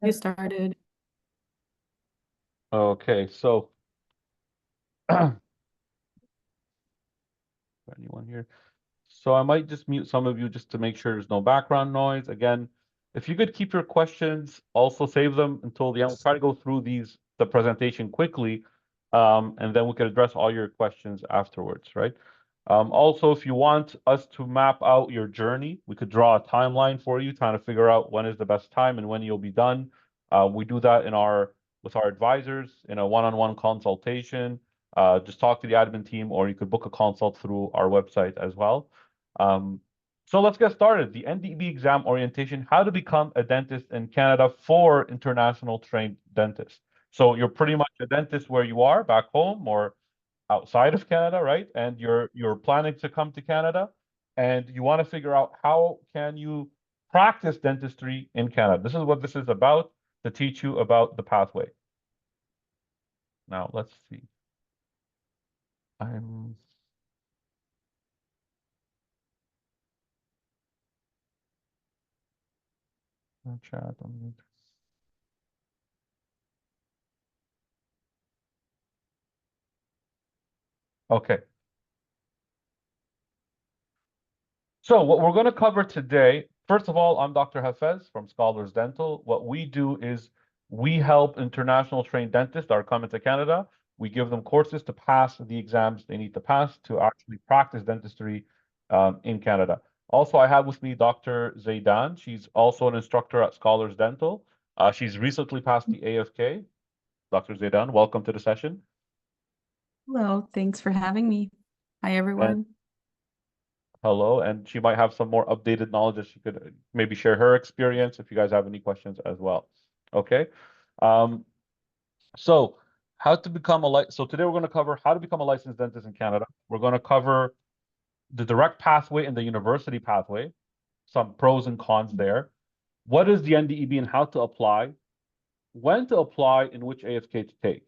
You started. Okay, so anyone here? So I might just mute some of you just to make sure there's no background noise. Again, if you could keep your questions, also save them until the end. We'll try to go through the presentation quickly, and then we can address all your questions afterwards, right? Also, if you want us to map out your journey, we could draw a timeline for you, trying to figure out when is the best time and when you'll be done. We do that with our advisors in a one-on-one consultation. Just talk to the admin team, or you could book a consult through our website as well. Um, so let's get started. The NDEB exam orientation, how to become a dentist in Canada for international trained dentists. So you're pretty much a dentist where you are, back home or outside of Canada, right? And you're planning to come to Canada, and you want to figure out how can you practice dentistry in Canada. This is what this is about, to teach you about the pathway. Now, let's see. I'm gonna chat on it. Okay. So what we're going to cover today, first of all, I'm Dr. Hafez from Scholars Dental. What we do is we help international trained dentists that are coming to Canada. We give them courses to pass the exams they need to pass to actually practice dentistry in Canada. Also, I have with me Dr. Zaidan. She's also an instructor at Scholars Dental. She's recently passed the AFK. Dr. Zaidan, welcome to the session. Hello, thanks for having me. Hi, And everyone. hello, and she might have some more updated knowledge that she could maybe share her experience if you guys have any questions as well. Okay. Um, so how to become so today we're going to cover how to become a licensed dentist in Canada. We're going to cover the direct pathway and the university pathway, some pros and cons there. What is the NDEB and how to apply, when to apply, and which AFK to take.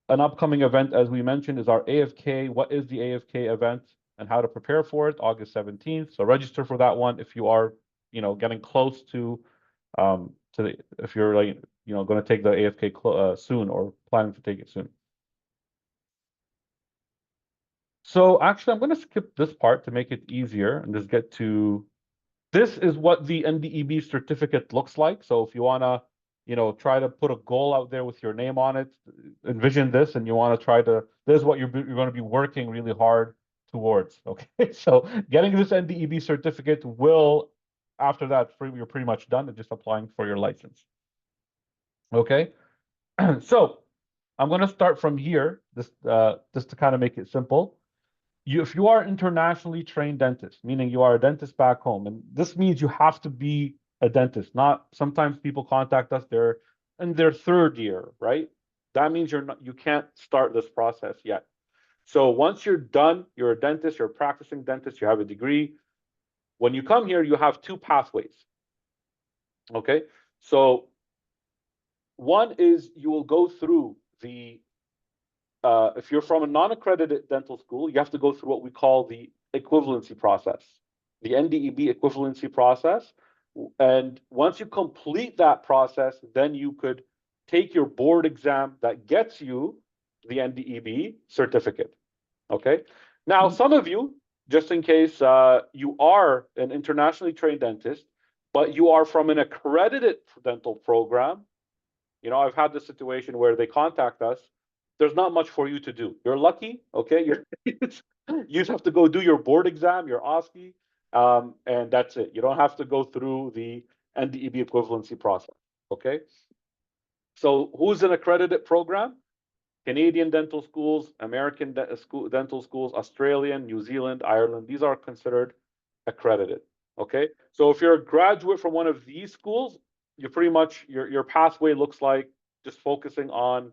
An upcoming event, as we mentioned, is our AFK. What is the AFK event and how to prepare for it? August 17th. So register for that one if you are, getting close to if you're like, going to take the AFK soon or planning to take it soon. So actually, I'm going to skip this part to make it easier and just get to, this is what the NDEB certificate looks like. So if you want to, try to put a goal out there with your name on it, envision this, and you want to try to, this is what you're going to be working really hard towards. Okay. So getting this NDEB certificate will, after that, you're pretty much done and just applying for your license. Okay. So I'm going to start from here, just to kind of make it simple. If you are internationally trained dentist, meaning you are a dentist back home, and this means you have to be a dentist. Not sometimes people contact us, they're in their third year, right? That means you can't start this process yet. So once you're done, you're a dentist, you're a practicing dentist, you have a degree. When you come here, you have two pathways. Okay, so one is you will go through if you're from a non-accredited dental school, you have to go through what we call the equivalency process, the NDEB equivalency process. And once you complete that process, then you could take your board exam that gets you the NDEB certificate. Okay. Now, some of you, just in case you are an internationally trained dentist, but you are from an accredited dental program, I've had this situation where they contact us. There's not much for you to do. You're lucky, okay? You just have to go do your board exam, your OSCE, and that's it. You don't have to go through the NDEB equivalency process, okay? So who's an accredited program? Canadian dental schools, American dental schools, Australian, New Zealand, Ireland. These are considered accredited, okay? So if you're a graduate from one of these schools, you pretty much, your pathway looks like just focusing on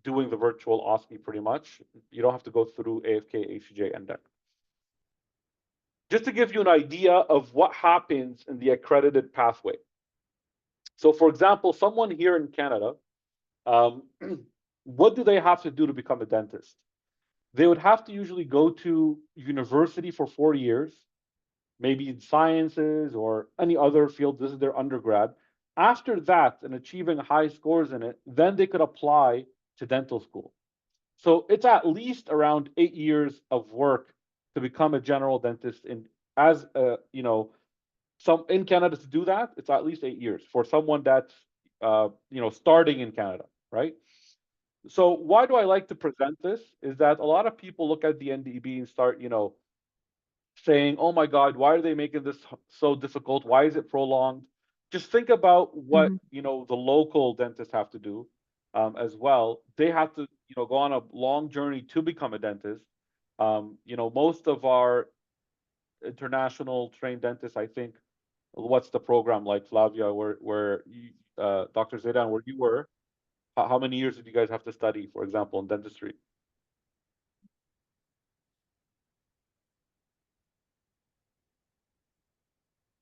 doing the virtual OSCE pretty much. You don't have to go through AFK, ACJ, and NDECC. Just to give you an idea of what happens in the accredited pathway. So for example, someone here in Canada, what do they have to do to become a dentist? They would have to usually go to university for 4 years. maybe in sciences or any other field. This is their undergrad. After that, and achieving high scores in it, then they could apply to dental school. So it's at least around 8 years of work to become a general dentist. As a, some in Canada to do that, it's at least 8 years for someone that's starting in Canada, right? So why do I like to present this? Is that a lot of people look at the NDEB and start, saying, "Oh my God, why are they making this so difficult? Why is it prolonged?" Just think about what the local dentists have to do as well. They have to go on a long journey to become a dentist. Most of our international trained dentists, I think, what's the program like, Flavia, where you, Dr. Zaidan, where you were? How many years did you guys have to study, for example, in dentistry?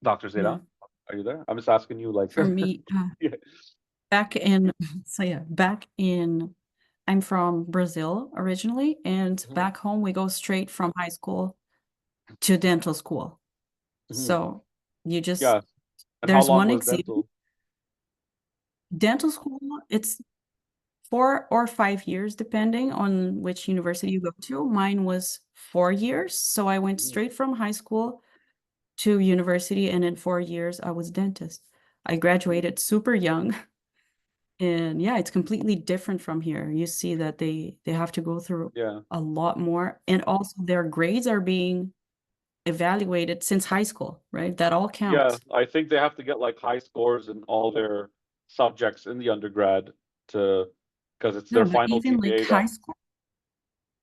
Dr. Yeah. Zaidan, are you there? I'm just asking you, like, For me, yeah. back in, I'm from Brazil originally, and Mhm, back home we go straight from high school to dental school. mhm. So you just, Yeah. And how there's long one was exam. dental? Dental school, it's 4 or 5 years, depending on which university you go to. Mine was 4 years. So I went Mhm. straight from high school to university, and in 4 years, I was dentist. I graduated super young. And yeah, it's completely different from here. You see that they have to go through Yeah. a lot more. And also their grades are being evaluated since high school, right? That all Yeah. counts. I think they have to get like high scores in all their subjects in the undergrad to, because it's No, their but final even like GPA high that school,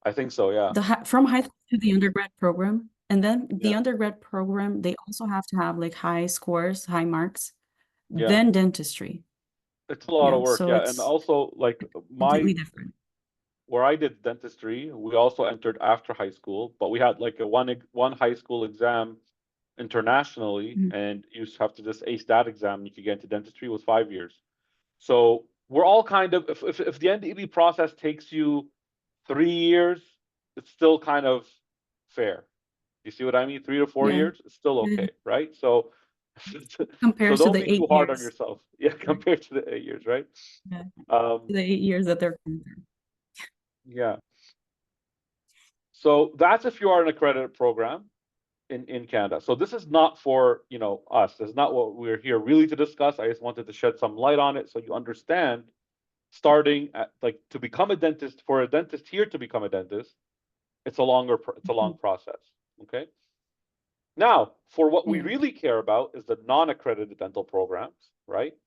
I think so. Yeah. from high school to the undergrad program, and then the Yeah. undergrad program, they also have to have like high scores, high marks, Yeah. then dentistry. It's a lot of Yeah, work. so Yeah. And it's also, like, completely different. where I did dentistry, we also entered after high school, but we had like a one high school exam internationally, Mhm. and you have to just ace that exam. You could get into dentistry. It was 5 years. So we're all kind of, if the NDEB process takes you 3 years, it's still kind of fair. You see what I mean? 3 to 4 Yeah, years, it's still yeah. okay, right? So so Compares to don't the be too eight hard on years, yourself. Yeah, right? compared to the 8 years, right? Yeah, Um, the 8 years that they're going through. yeah. So that's if you are in a accredited program in Canada. So this is not for, us. This is not what we're here really to discuss. I just wanted to shed some light on it so you understand, starting at, like, to become a dentist, for a dentist here to become a dentist, it's a long Mhm. process. Okay. Now, for what we Yeah. really care about is the non-accredited dental programs, right?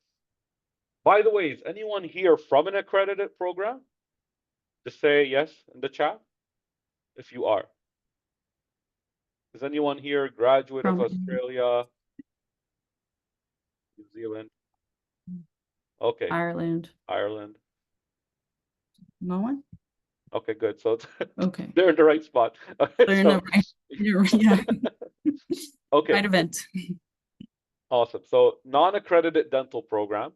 By the way, is anyone here from an accredited program? Just say yes in the chat if you are. Is anyone here graduate of From Australia, New Zealand? Okay, Ireland. Ireland. No one? Okay, good. So Okay. they're in the right spot. Okay, They're in the so right, yeah, okay, right event. awesome. So non-accredited dental program.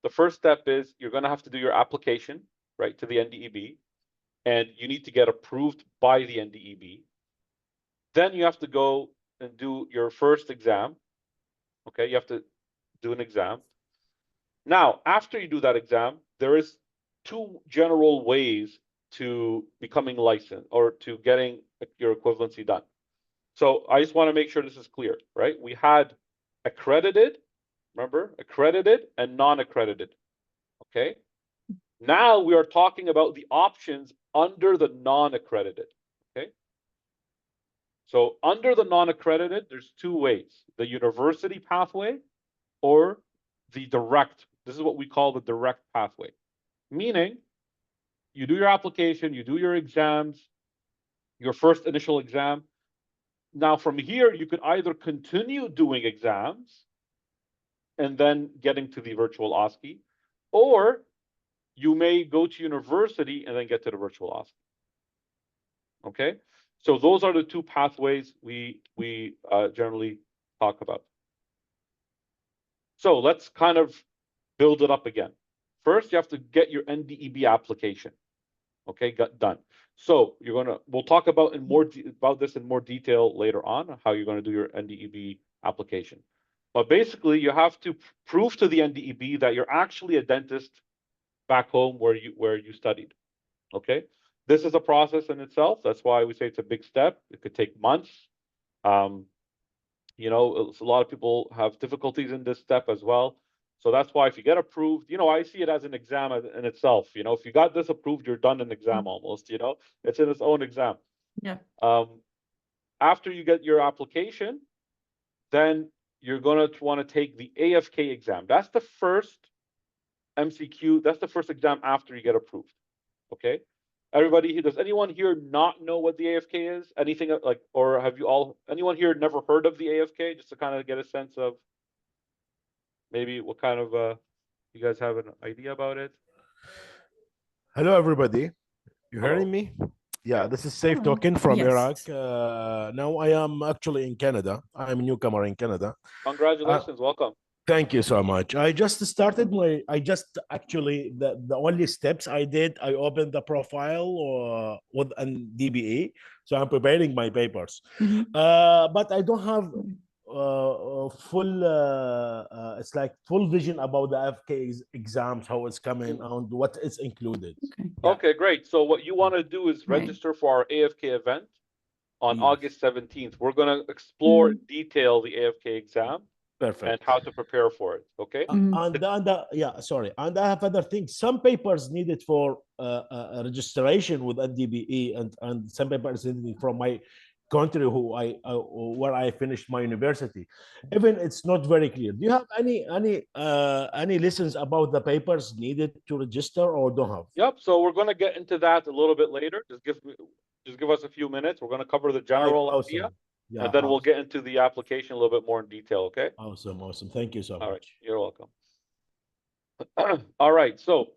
The first step is you're going to have to do your application, right, to the NDEB, and you need to get approved by the NDEB. Then you have to go and do your first exam. Okay, you have to do an exam. Now, after you do that exam, there is two general ways to becoming licensed or to getting your equivalency done. So I just want to make sure this is clear, right? We had accredited, remember, accredited and non-accredited. Okay. Now we are talking about the options under the non-accredited. Okay. So under the non-accredited, there's two ways: the university pathway or the direct. This is what we call the direct pathway, meaning you do your application, you do your exams, your first initial exam. Now from here, you can either continue doing exams and then getting to the virtual OSCE, or you may go to university and then get to the virtual OSCE. Okay, so those are the two pathways we generally talk about. So let's kind of build it up again. First, you have to get your NDEB application. Okay, got done. So we'll talk about this in more detail later on, how you're gonna do your NDEB application. But basically, you have to prove to the NDEB that you're actually a dentist back home where you studied. Okay, this is a process in itself. That's why we say it's a big step. It could take months. You know, a lot of people have difficulties in this step as well. So that's why if you get approved, you know, I see it as an exam in itself. You know, if you got this approved, you're done an exam almost, you know, it's in its own exam. Yeah. After you get your application, then you're going to want to take the AFK exam. That's the first MCQ. That's the first exam after you get approved. Okay. Everybody, does anyone here not know what the AFK is? Anything like, or have anyone here never heard of the AFK? Just to kind of get a sense of maybe what kind of, you guys have an idea about it? Hello, everybody. You Hello. hearing me? Yeah, Yeah. this is Safe Hello. talking from Yes. Iraq. Now I am actually in Canada. I'm a newcomer in Canada. Congratulations. Welcome. Thank you so much. I just started the only steps I did, I opened the profile with an DBA. So I'm preparing my papers. But I don't have it's like full vision about the FK exams, how it's coming and what is included. Okay. Yeah. Okay, great. So what you want to do is register for our AFK event on Yes. August 17th. We're going to explore in detail the AFK exam. Perfect. And how to prepare for it. Okay. And I have other things. Some papers needed for registration with NDBE, and some papers needed from my country where I finished my university. Even it's not very clear. Do you have any lessons about the papers needed to register or don't have? Yep. So we're going to get into that a little bit later. Just give us a few minutes. We're going to cover the general idea. Yeah, and then we'll get into the application a little bit more in detail, okay? Awesome. Thank you so much. All right, you're welcome. All right, so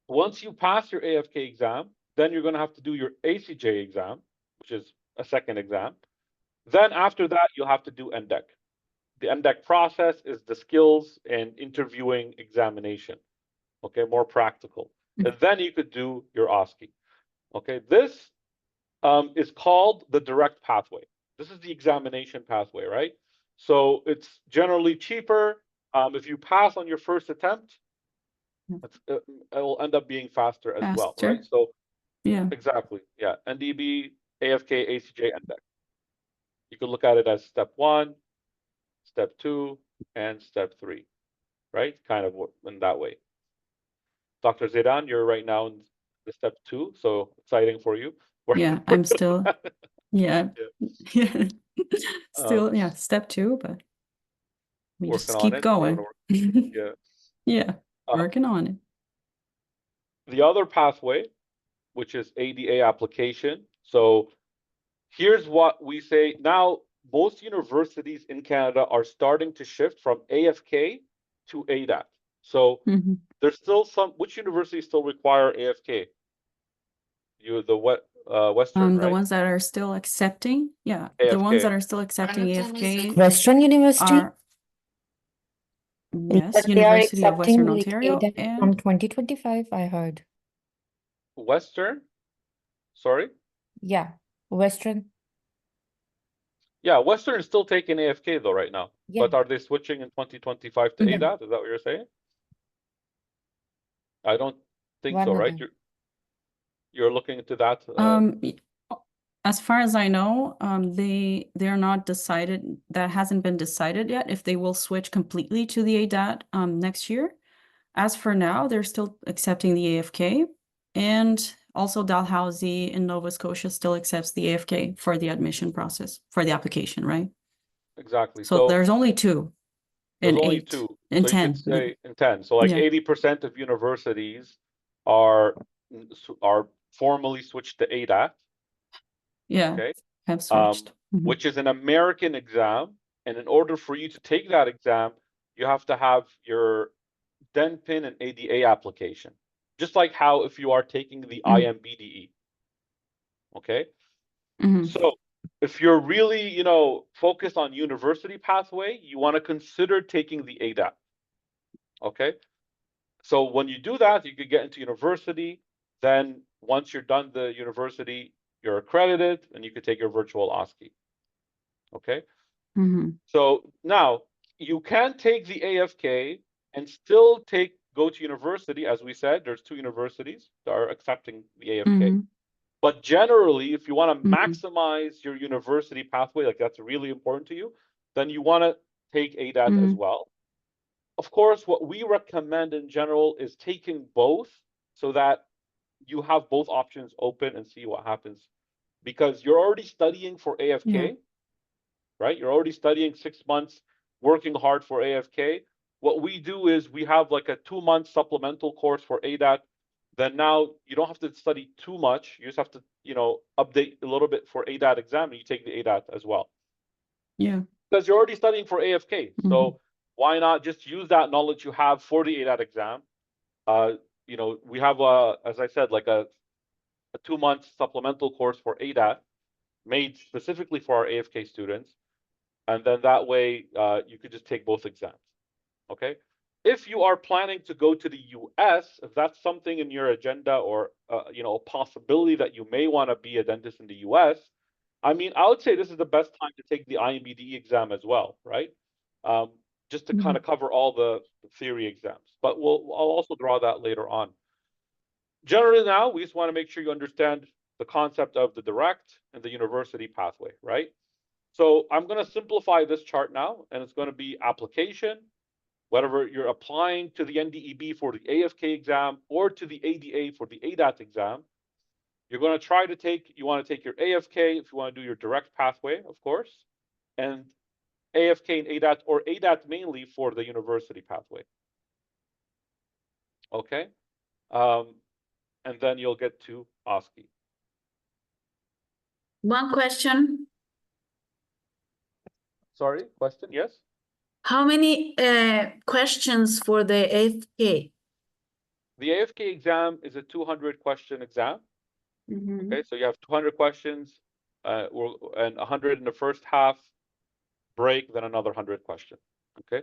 once you pass your AFK exam, then you're going to have to do your ACJ exam, which is a second exam. Then after that, you'll have to do NDECC. The NDECC process is the skills and interviewing examination, okay, more practical. And then you could do your OSCE, okay? This is called the direct pathway. This is the examination pathway, right? So it's generally cheaper. If you pass on your first attempt, it will end up being faster as well, right? So yeah, exactly, yeah. NDEB, AFK, ACJ, NDECC. You could look at it as step 1, step 2, and step 3, right? Kind of in that way. Dr. Zaidan, you're right now in the step 2, so exciting for you. Yeah, I'm still, yeah, yeah. Still, yeah, step 2, but we just keep going. Yeah. Yeah, working on it. The other pathway, which is ADA application. So here's what we say now. Most universities in Canada are starting to shift from AFK to ADAT. So there's still which universities still require AFK? Western, right? The ones that are still accepting, yeah, AFK. the ones that are still accepting AFK Western University are, yes, University of Western Ontario, ADAT from 2025, I heard. Western? Sorry? Yeah, Western. Yeah, Western is still taking AFK though right now. Yeah. But are they switching in 2025 to ADAT? Is that what you're saying? I don't think so, right? You're looking into that. As far as I know, they're not decided. That hasn't been decided yet if they will switch completely to the ADAT next year. As for now, they're still accepting the AFK, and also Dalhousie in Nova Scotia still accepts the AFK for the admission process for the application, right? Exactly. So there's only 2. There's only 8, 2. in so 10. You could say in 10. So like 80% of universities are formally switched to ADAT. Yeah, okay? have switched. Which is an American exam. And in order for you to take that exam, you have to have your DENPIN and ADA application. Just like how if you are taking the IMBDE. Okay? So if you're really, focused on university pathway, you want to consider taking the ADAT. Okay? So when you do that, you could get into university, then once you're done the university, you're accredited and you could take your virtual OSCE. Okay. Mm-hmm. So now you can take the AFK and still go to university. As we said, there's 2 universities that are accepting the AFK. Mm-hmm. But generally, if you want to Mhm. maximize your university pathway, like that's really important to you, then you want to take ADAT as Mhm. well. Of course, what we recommend in general is taking both so that you have both options open and see what happens. Because you're already studying for AFK, Yeah. right? You're already studying 6 months, working hard for AFK. What we do is we have like a 2-month supplemental course for ADAT. Then now you don't have to study too much. You just have to, update a little bit for ADAT exam, and you take the ADAT as well. Yeah. Because you're already studying for AFK. Mhm. So why not just use that knowledge you have for the ADAT exam? We have, as I said, like a 2-month supplemental course for ADAT made specifically for our AFK students. And then that way you could just take both exams. Okay. If you are planning to go to the US, if that's something in your agenda or a possibility that you may want to be a dentist in the US, I mean, I would say this is the best time to take the IMBDE exam as well, right? Just to kind of cover all the theory exams. But I'll also draw that later on. Generally now, we just want to make sure you understand the concept of the direct and the university pathway, right? So I'm going to simplify this chart now, and it's going to be application, whether you're applying to the NDEB for the AFK exam or to the ADA for the ADAT exam. You're going to you want to take your AFK if you want to do your direct pathway, of course, and AFK and ADAT, or ADAT mainly for the university pathway. Okay. And then you'll get to OSCE. One question. Sorry, question? Yes? How many questions for the AFK? The AFK exam is a 200-question exam. Mhm. Okay, so you have 200 questions and 100 in the first half, break, then another 100 questions. Okay.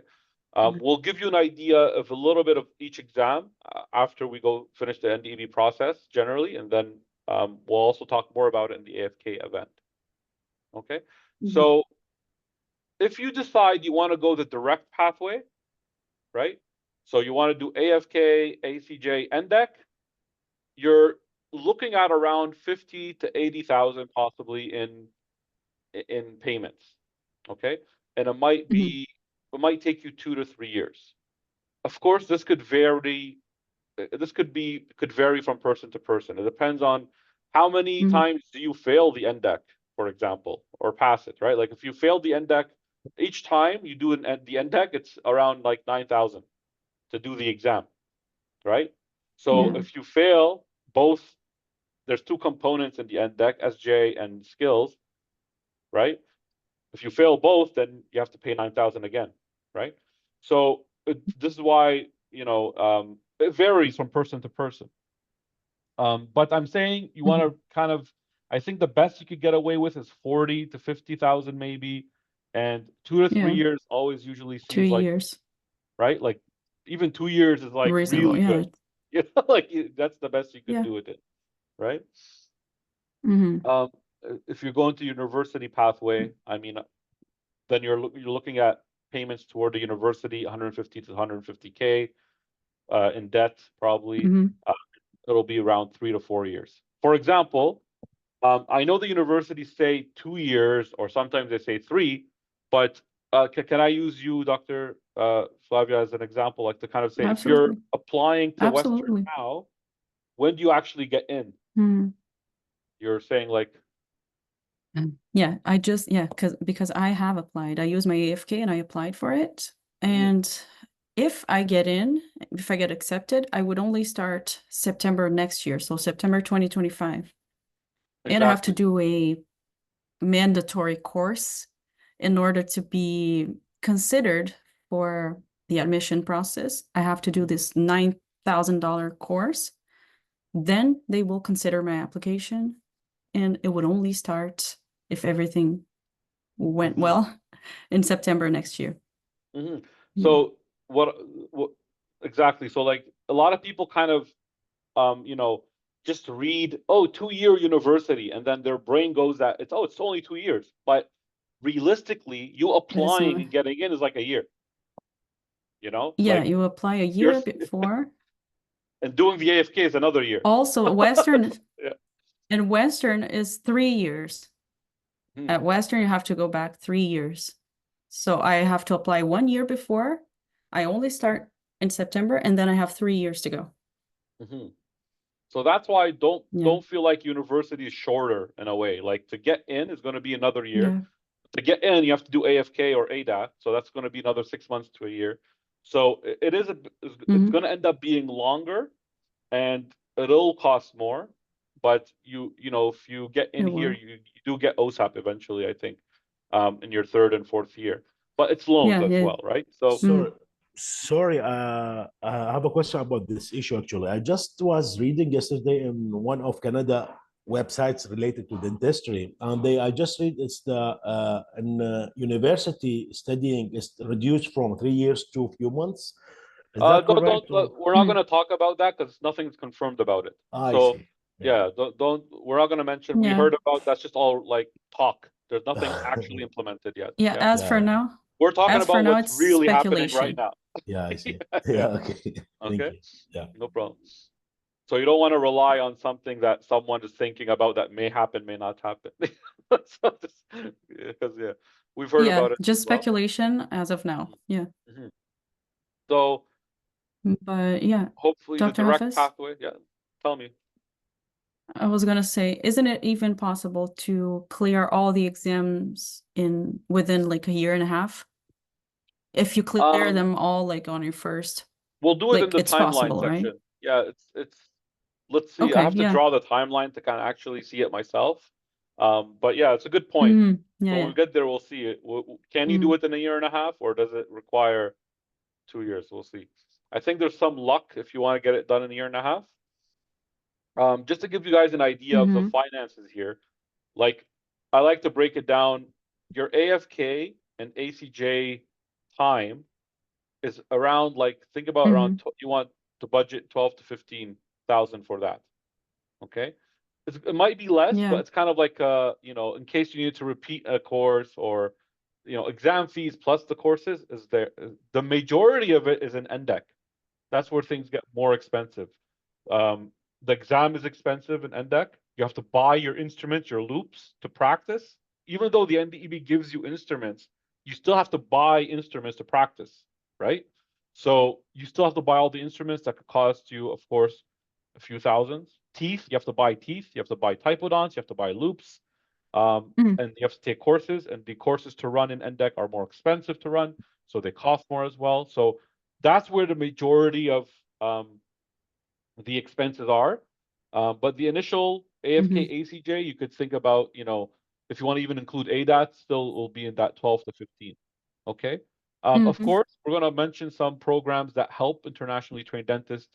We'll give you an idea of a little bit of each exam after we finish the NDEB process generally, and then we'll also talk more about it in the AFK event. Okay. Mhm. So if you decide you want to go the direct pathway, right? So you want to do AFK, ACJ, NDECC, you're looking at around 50 to 80,000 possibly in payments. Okay. And it might take you 2 to 3 years. Of course, this could vary. Could vary from person to person. It depends on how many times do you fail the NDECC, for example, or pass it, right? Like if you fail the NDECC, each time you do the NDECC, it's around like 9,000 to do the exam, right? So Yeah. if you fail both, there's 2 components in the NDECC, SJ and skills, right? If you fail both, then you have to pay 9,000 again, right? So this is why, it varies from person to person. But I'm saying you want to kind of, I think the best you could get away with is 40 to 50,000 maybe, and 2 to 3 Yeah. years always usually 2 seems like, years. right? Like even 2 years is like Reasonable. really Yeah. good. Like that's the best you could Yeah. do with it, right? Mhm. If you're going to university pathway, I mean, then you're looking at payments toward the university, 150 to 150K in debt, probably. Mhm. It'll be around 3 to 4 years. For example, I know the universities say 2 years, or sometimes they say 3, but can I use you, Dr. Flavia, as an example, like to kind of say, if you're Absolutely. applying to Western Absolutely. now, when do you actually get in? Mhm. You're saying like, Yeah, because I have applied. I use my AFK and I applied for it. Mhm. And if I get accepted, I would only start September next year, so September 2025. And I have to exactly. do a mandatory course in order to be considered for the admission process. I have to do this $9,000 course. Then they will consider my application, and it would only start if everything went Mhm. well in September next year. Mhm. Yeah. So what exactly? So like a lot of people kind of, just read, oh, 2-year university, and then their brain goes that it's only 2 years. But realistically, you applying not. and getting in is like a year. You know, Yeah, like you apply a you're year before. and doing the AFK is another year. Also, Western Yeah. and Western is 3 years. Hmm. At Western, you have to go back 3 years. So I have to apply 1 year before. I only start in September, and then I have 3 years to go. Mhm. So that's why Yeah. don't feel like university is shorter in a way. Like to get in is going to be another year. Yeah. To get in, you have to do AFK or ADAT, so that's going to be another 6 months to a year. So it is it's Mhm. going to end up being longer, and it'll cost more. But you know, if you get in It here, will. you do get OSAP eventually, I think, in your 3rd and 4th year. But it's loans Yeah, as yeah. well, right? So Sorry, I have a question about this issue actually. I just was reading yesterday in one of Canada websites related to dentistry, and I just read it's the in university studying is reduced from 3 years to a few months. Is that correct? we're not going to talk about that because nothing's confirmed about it. I So see. yeah, we're not going to mention. We Yeah. heard about that's just all like talk. There's nothing actually implemented yet. Yeah, as for Yeah. now, We're talking as for about now, what's it's really happening right speculation. now. Yeah, I see. Yeah. Yeah, okay. Thank Okay, you. Yeah. no problem. So you don't want to rely on something that someone is thinking about that may happen, may not happen. Because yeah, we've heard Yeah, about it just as well. speculation as of now. Yeah. Mhm. So But yeah, hopefully the Dr. direct Hafiz, pathway. Yeah, tell me. I was gonna say, isn't it even possible to clear all the exams within like a year and a half? If you clear them all like on your first, We'll do it in like the it's timeline possible, right? section. Yeah, it's let's see. I Okay, have to yeah. draw the timeline to kind of actually see it myself. But yeah, it's a good point. Yeah, So when yeah. we get there, we'll see it. Can you do Mm. it in a year and a half, or does it require 2 years? We'll see. I think there's some luck if you want to get it done in a year and a half. Just to give you guys an idea of the Mhm. finances here, like I like to break it down. Your AFK and ACJ time is around like think about around you want to budget 12 to 15,000 for that. Okay, it might be less, Yeah. but it's kind of like you know, in case you need to repeat a course or you know, exam fees plus the courses is there. The majority of it is in NDECC. That's where things get more expensive. The exam is expensive in NDECC. You have to buy your instruments, your loops to practice. Even though the NDEB gives you instruments, you still have to buy instruments to practice, right? So you still have to buy all the instruments that could cost you, of course, a few thousands. Teeth, you have to buy teeth, you have to buy typodonts, you have to buy loops, and you have to take courses, and the courses to run in NDECC are more expensive to run, so they cost more as well. So that's where the majority of the expenses are. But the initial AFK ACJ, you could think about, you know, if you want to even include ADAT, still will be in that 12 to 15. Okay. Of course, we're going to mention some programs that help internationally trained dentists.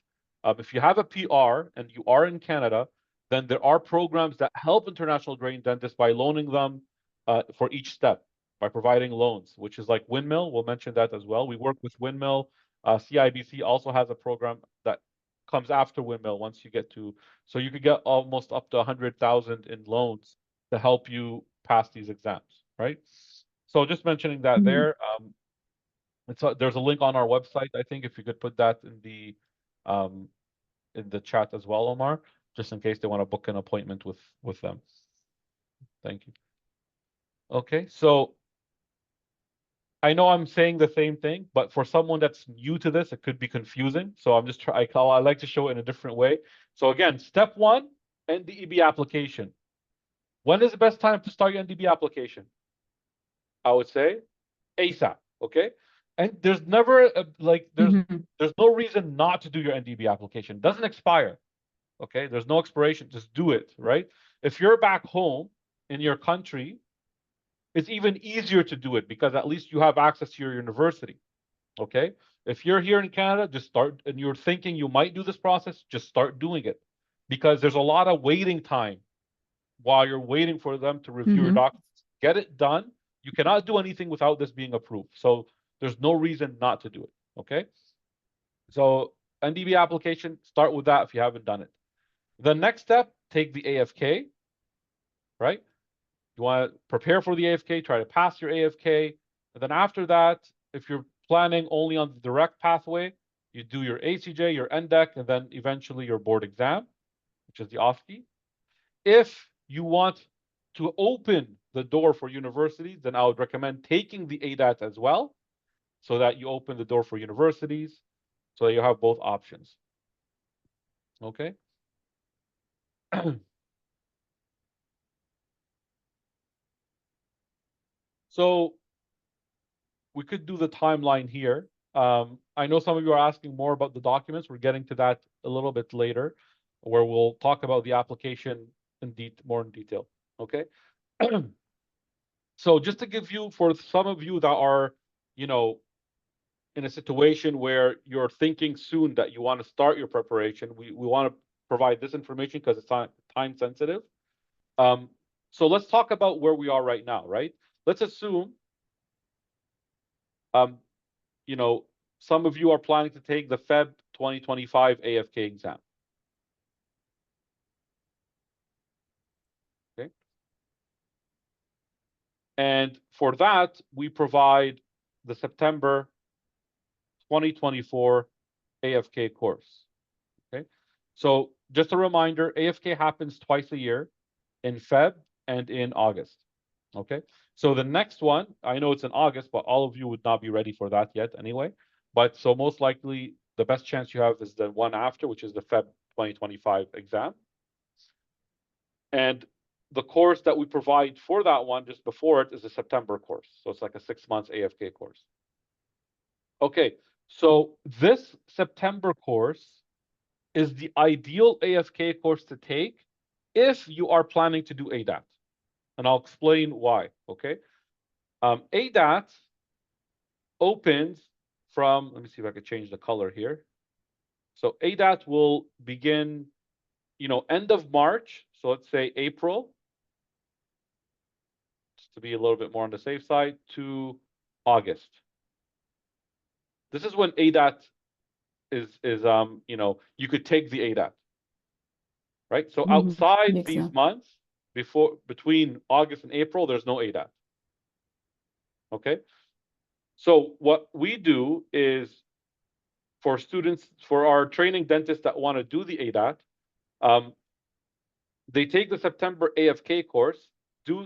If you have a PR and you are in Canada, then there are programs that help international trained dentists by loaning them for each step, by providing loans, which is like Windmill. We'll mention that as well. We work with Windmill. CIBC also has a program that comes after Windmill once you get to, so you could get almost up to 100,000 in loans to help you pass these exams, right? So just mentioning that there. There's a link on our website. I think if you could put that in the chat as well, Omar, just in case they want to book an appointment with them. Thank you. Okay, so I know I'm saying the same thing, but for someone that's new to this, it could be confusing. So I'm just I like to show it in a different way. So again, step 1, NDEB application. When is the best time to start your NDEB application? I would say ASAP. Okay, and there's never there's no reason not to do your NDEB application. It doesn't expire. Okay, there's no expiration. Just do it. Right. If you're back home in your country, it's even easier to do it because at least you have access to your university. Okay. If you're here in Canada, just start, and you're thinking you might do this process, just start doing it, because there's a lot of waiting time while you're waiting for them to review your documents. Get it done. You cannot do anything without this being approved. So there's no reason not to do it. Okay. So NDEB application, start with that if you haven't done it. The next step, take the AFK, right? You want to prepare for the AFK, try to pass your AFK. And then after that, if you're planning only on the direct pathway, you do your ACJ, your NDECC, and then eventually your board exam, which is the OSCE. If you want to open the door for universities, then I would recommend taking the ADAT as well, so that you open the door for universities, so that you have both options. Okay. So we could do the timeline here. I know some of you are asking more about the documents. We're getting to that a little bit later, where we'll talk about the application more in detail. Okay. So just to give you, for some of you that are, you know, in a situation where you're thinking soon that you want to start your preparation, we want to provide this information because it's time sensitive. So let's talk about where we are right now, right? Let's assume, you know, some of you are planning to take the Feb 2025 AFK exam. Okay. And for that, we provide the September 2024 AFK course. Okay. So just a reminder, AFK happens twice a year, in Feb and in August. Okay. So the next one, I know it's in August, but all of you would not be ready for that yet anyway. But so most likely the best chance you have is the one after, which is the Feb 2025 exam. And the course that we provide for that one just before it is a September course. So it's like a 6 months AFK course. Okay, so this September course is the ideal AFK course to take if you are planning to do ADAT. And I'll explain why, okay? ADAT opens from, let me see if I could change the color here. So ADAT will begin, you know, end of March. So let's say April, just to be a little bit more on the safe side, to August. This is when ADAT is you know, you could take the ADAT, right? So outside these months, between August and April, there's no ADAT. Okay. So what we do is, for students, for our training dentists that want to do the ADAT, they take the September AFK course,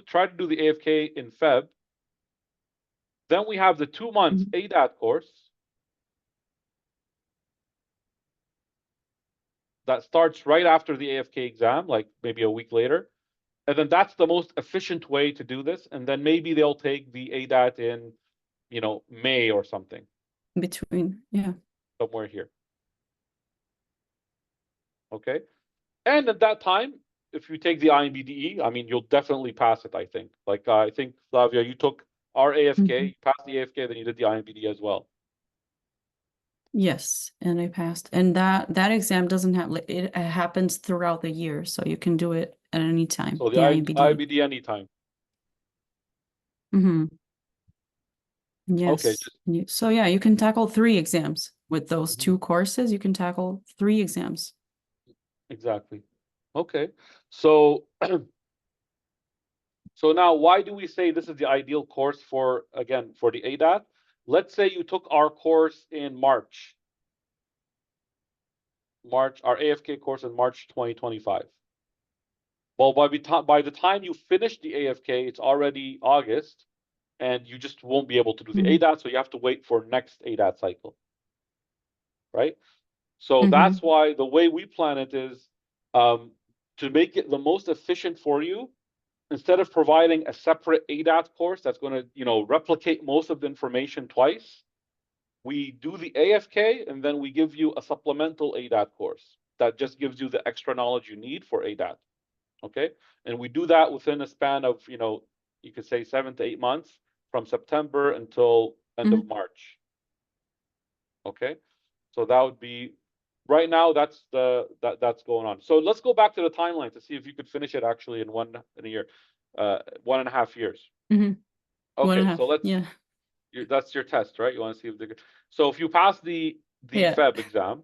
try to do the AFK in Feb. Then we have the 2 months ADAT course that starts right after the AFK exam, like maybe a week later. And then that's the most efficient way to do this. And then maybe they'll take the ADAT in, you know, May or something. Between, yeah. Somewhere here. Okay. And at that time, if you take the INBDE, I mean, you'll definitely pass it, I think. Like, I think, Flavia, you took our AFK, you passed the AFK, then you did the INBDE as well. Yes, and I passed. And that exam doesn't have, like, it happens throughout the year, so you can do it at any time. So the INBDE. INBDE anytime. Yes. Okay. So yeah, you can tackle 3 exams with those 2 courses. You can tackle 3 exams. Exactly. Okay. So, so now why do we say this is the ideal course for, again, for the ADAT? Let's say you took our course in March, our AFK course in March 2025. Well, by the time you finish the AFK, it's already August, and you just won't be able to do the ADAT, so you have to wait for next ADAT cycle, right? So that's why the way we plan it is, to make it the most efficient for you, instead of providing a separate ADAT course that's going to, you know, replicate most of the information twice, we do the AFK and then we give you a supplemental ADAT course that just gives you the extra knowledge you need for ADAT. Okay. And we do that within a span of, you know, you could say 7 to 8 months, from September until end of March. Okay. So that would be, right now, that's going on. So let's go back to the timeline to see if you could finish it actually in a year, 1.5 years. Okay, so let's, that's your test, right? You want to see if so if you pass the Feb exam,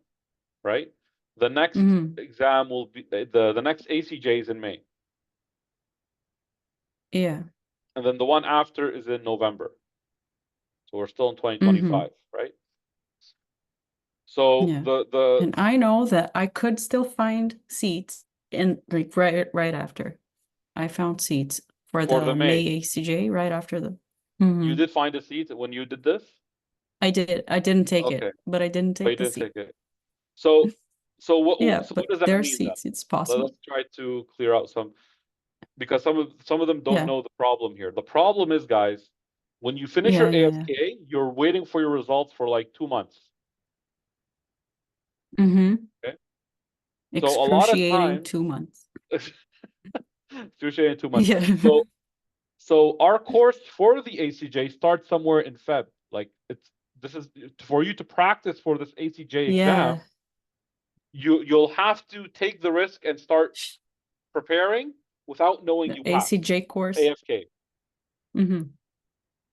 right? The next Mhm. exam will be the next ACJ is in May, Yeah. and then the one after is in November. So we're still in 2025, right? So Yeah. the And I know that I could still find seats in like right after. I found seats for For the the May May. ACJ right after the. you Mhm. did find a seat when you did this? I did. I didn't take Okay, it, but I didn't but you take the didn't seat. take it. So what Yeah, so what but does that there are mean then? seats. It's possible. Let's try to clear out some, because some of them don't Yeah. know the problem here. The problem is, guys, when you finish Yeah, your yeah, AFK, you're waiting for your results for like 2 months. yeah. Mm-hmm. Okay. So a lot of Excruciating times, 2 months. in 2 months. Yeah. So our course for the ACJ starts somewhere in Feb. Like this is for you to practice for this ACJ exam. Yeah. You'll have to take the risk and start preparing without knowing The you passed ACJ course. AFK, Mm-hmm.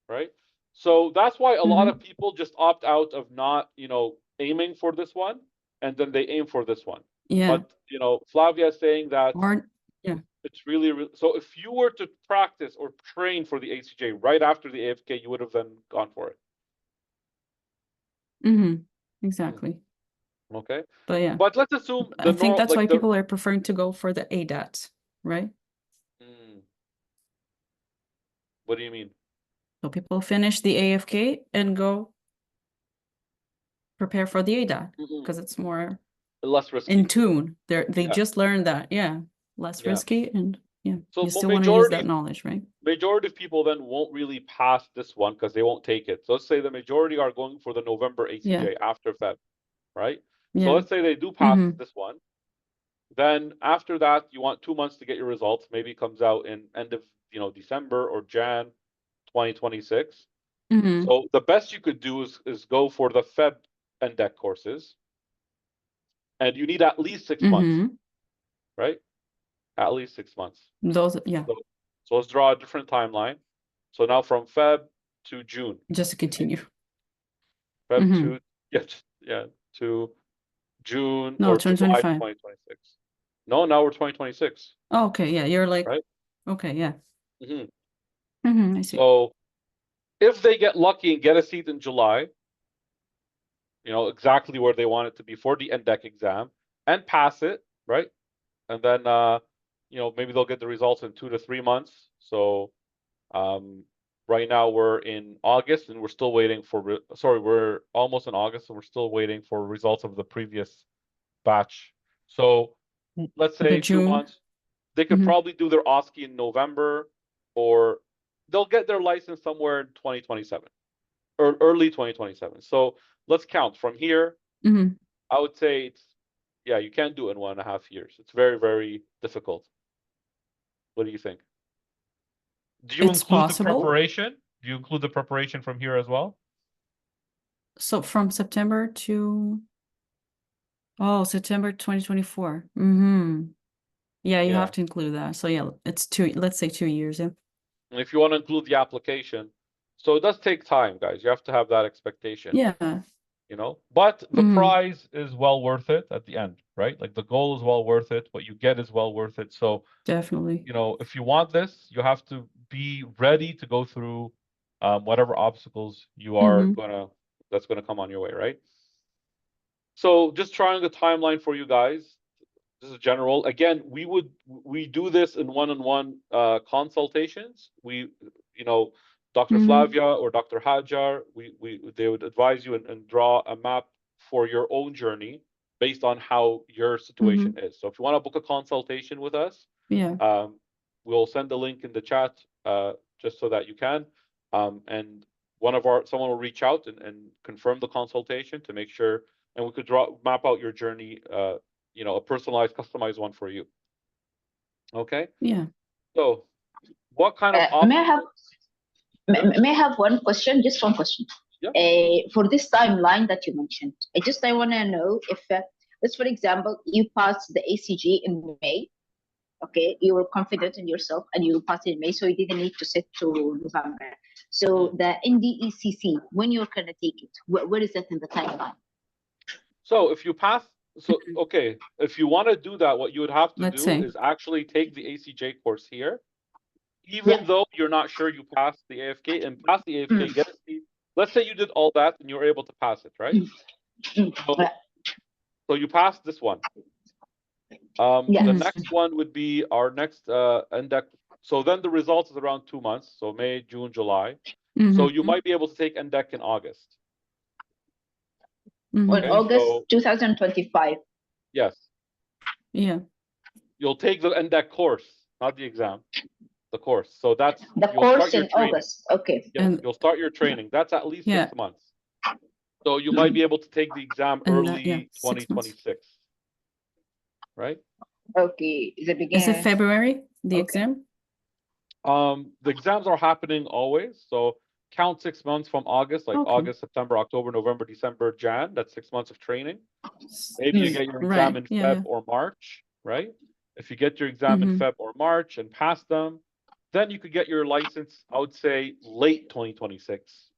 right? So that's why a lot Mm-hmm. of people just opt out of not, aiming for this one, and then they aim for this one. Yeah. But Flavia is saying that Or yeah. it's really so if you were to practice or train for the ACJ right after the AFK, you would have then gone for it. Mm-hmm. Exactly. Okay. But yeah. But let's assume I think that's why the people are preferring to go for the ADAT, right? What do you mean? So people finish the AFK and go prepare for the ADAT because it's more Less risky. in tune. They Yeah. just learned that, yeah, less Yeah. risky, and yeah, So you still want to use that knowledge, right? majority of people then won't really pass this one because they won't take it. So let's say the majority are going for the November ACJ after Feb, right? So Yeah. let's say they do pass Mhm. this one. Then after that, you want 2 months to get your results. Maybe it comes out in end of December or Jan 2026. Mhm. So the best you could do is go for the Feb NDECC courses, and you need at least 6 months, Mhm. right? At least 6 months. Those, yeah, So let's draw a different timeline. So now from Feb to June. just to continue. Feb Mhm. to June No, or July 2025. 2026. No, now we're 2026, Oh, okay, yeah, you're like, right? okay, yeah. hmm I see. So if they get lucky and get a seat in July, exactly where they want it to be for the NDECC exam and pass it, right? And then maybe they'll get the results in 2 to 3 months. So right now we're in August and we're still waiting for we're almost in August and we're still waiting for results of the previous batch. So let's The say 2 June. months. They could probably do their OSCE in November, or they'll get their license somewhere in 2027 or early 2027. So let's count from here. Mhm. I would say you can't do it in 1.5 years. It's very, very difficult. What do you think? Do you It's include the possible. preparation? Do you include the preparation from here as well? So from September to September 2024. Yeah, you have to include that. So yeah, it's let's say 2 years, yeah. And if you want to include the application, so it does take time, guys. You have to have that expectation. Yeah. But the prize is well worth it at the end, right? Like the goal is well worth it. What you get is well worth it. So Definitely. if you want this, you have to be ready to go through whatever obstacles you are that's gonna come on your way, right? So just trying the timeline for you guys. This is general. Again, we do this in one-on-one consultations. Dr. Flavia or Dr. Hajar, they would advise you and draw a map for your own journey based on how your situation is. So if you want to book a consultation with us, we'll send the link in the chat just so that you can. And someone will reach out and confirm the consultation to make sure, and we could map out your journey, a personalized, customized one for you. Okay? Yeah. So what kind of may I have one question? Just one question. Yeah. For this timeline that you mentioned, I want to know if, let's for example, you passed the ACG in May. Okay, you were confident in yourself and you passed in May, so you didn't need to sit to November. So the NDECC, when you're gonna take it, where is that in the timeline? So if you pass, okay, if you want to do that, what you would have to Let's do say. is actually take the ACJ course here, even though you're not sure you passed the AFK, and pass the AFK, get a C. Let's say you did all that and you were able to pass it, right? So you passed this one. The next one would be our next NDECC. So then the results is around 2 months, so May, June, July. So you might be able to take NDECC in August. On Okay, August so 2025. yes, Yeah. you'll take the NDECC course, not the exam, the course. So that's The you'll course start your in training. August. Okay. Yes, And- you'll start your training. That's at least Yeah. 6 months. So you might be able to take the exam And early that, yeah, 6 months. 2026, right? Okay. The Is beginning. it February, the Okay. exam? The exams are happening always. So count 6 months from August, like Okay. August, September, October, November, December, Jan. That's 6 months of training. Maybe you get your exam Right, in yeah, Feb yeah. or March, right? If you get your exam in Feb or March and pass them, then you could get your license, I would say late 2026,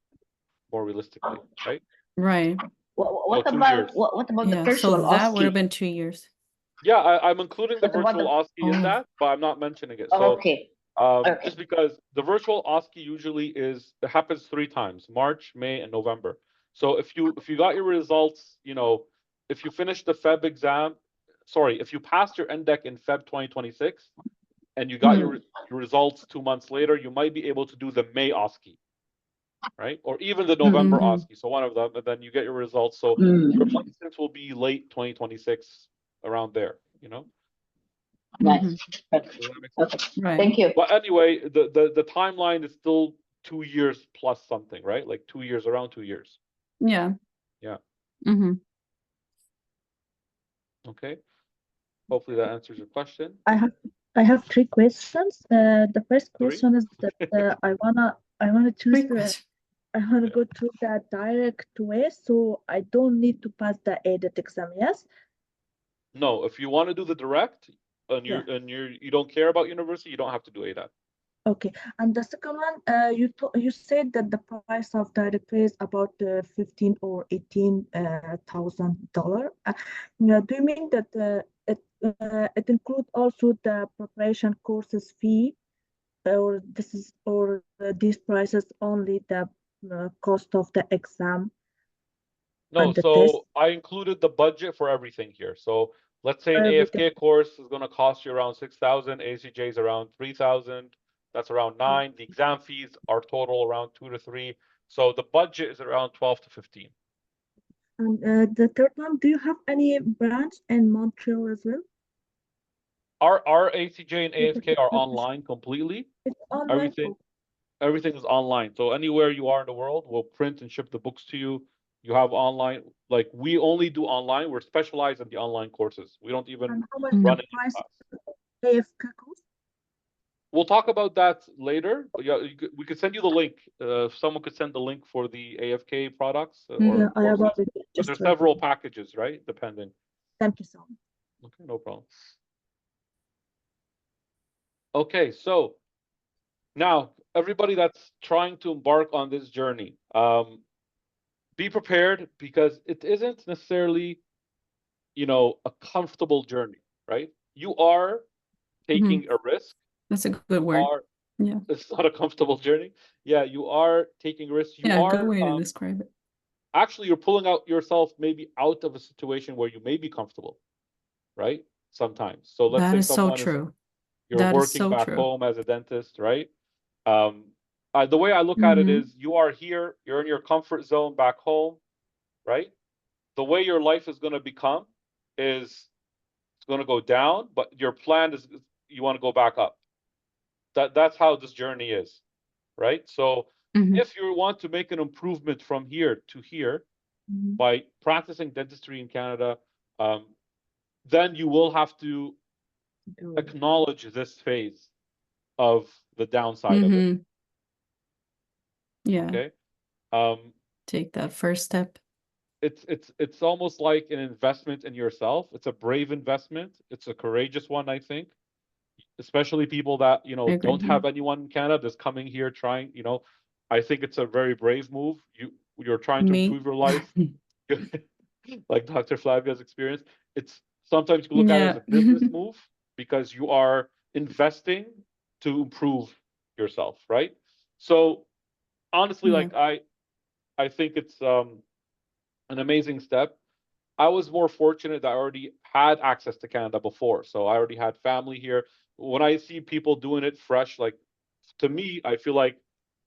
more realistically, right? Right. What 2 about years. what about the Yeah, virtual so that would have OSCE? been 2 years. Yeah, I'm including the But what virtual OSCE in Oh. that, but I'm not mentioning it. So Okay. Okay. just because the virtual OSCE usually it happens 3 times, March, May, and November. So if you got your results, if you finish the Feb exam, if you passed your NDECC in Feb 2026 and you got your results 2 months later, you might be able to do the May OSCE, right? Or even the November OSCE. So one of them, and then you get your results. So your license will be late 2026, around there, Nice. Does that make sense? Okay. Right. Thank you. But anyway, the timeline is still 2 years plus something, right? Like 2 years, around 2 years. Yeah. Yeah. Mm-hmm. Okay. Hopefully that answers your question. I have 3 questions. The first 3? question is that I wanna choose Quick question. I wanna go through the direct way, so I don't need to pass the ADAT exam. Yes. No, if you want to do the direct and you don't care about university, you don't have to do ADAT. Okay. And the second one, you said that the price of direct way is about $15,000 or $18,000. Do you mean that it includes also the preparation courses fee, or these prices only the cost of the exam? No, and the so test? I included the budget for everything here. So let's say an Everything. AFK course is going to cost you around 6,000, ACJ is around 3,000. That's around 9. The exam fees are total around 2 to 3. So the budget is around 12 to 15. And the third one, do you have any branch in Montreal as well? Our ACJ and AFK are online completely. It's online. Everything is online. So anywhere you are in the world, we'll print and ship the books to you. You have online, like we only do online. We're specialized in the online courses. We don't even And how much run the any price class. AFK course? We'll talk about that later. But yeah, we could send you the link. If someone could send the link for the AFK products or Yeah, I have courses. already But just there's read several it. packages, right? Depending. Thank you so much. Okay, no problem. Okay, so now everybody that's trying to embark on this journey, be prepared because it isn't necessarily, a comfortable journey, right? You are taking a risk. That's a good word. Yeah. It's not a comfortable journey. Yeah, you are taking risks. You Yeah, are good way to describe it. actually you're pulling out yourself maybe out of a situation where you may be comfortable, right? Sometimes. So let's That say is so someone true. you're That is working so back true. home as a dentist, right? The way I look at it is you are here, you're in your comfort zone back home, right? The way your life is going to become is it's going to go down, but your plan is you want to go back up. That's how this journey is, right? So if you want to make an improvement from here to here by practicing dentistry in Canada, then you will have to acknowledge this phase of the downside of it. Yeah. Okay. Take that first step. It's almost like an investment in yourself. It's a brave investment. It's a courageous one, I think. Especially people that, don't have anyone in Canada that's coming here trying, I think it's a very brave move. You're trying to Me? improve your life. like Dr. Flavia's experience. It's sometimes you look at it as a business move because you are investing to improve yourself, right? So honestly, Yeah. like I think it's an amazing step. I was more fortunate that I already had access to Canada before, so I already had family here. When I see people doing it fresh, like to me, I feel like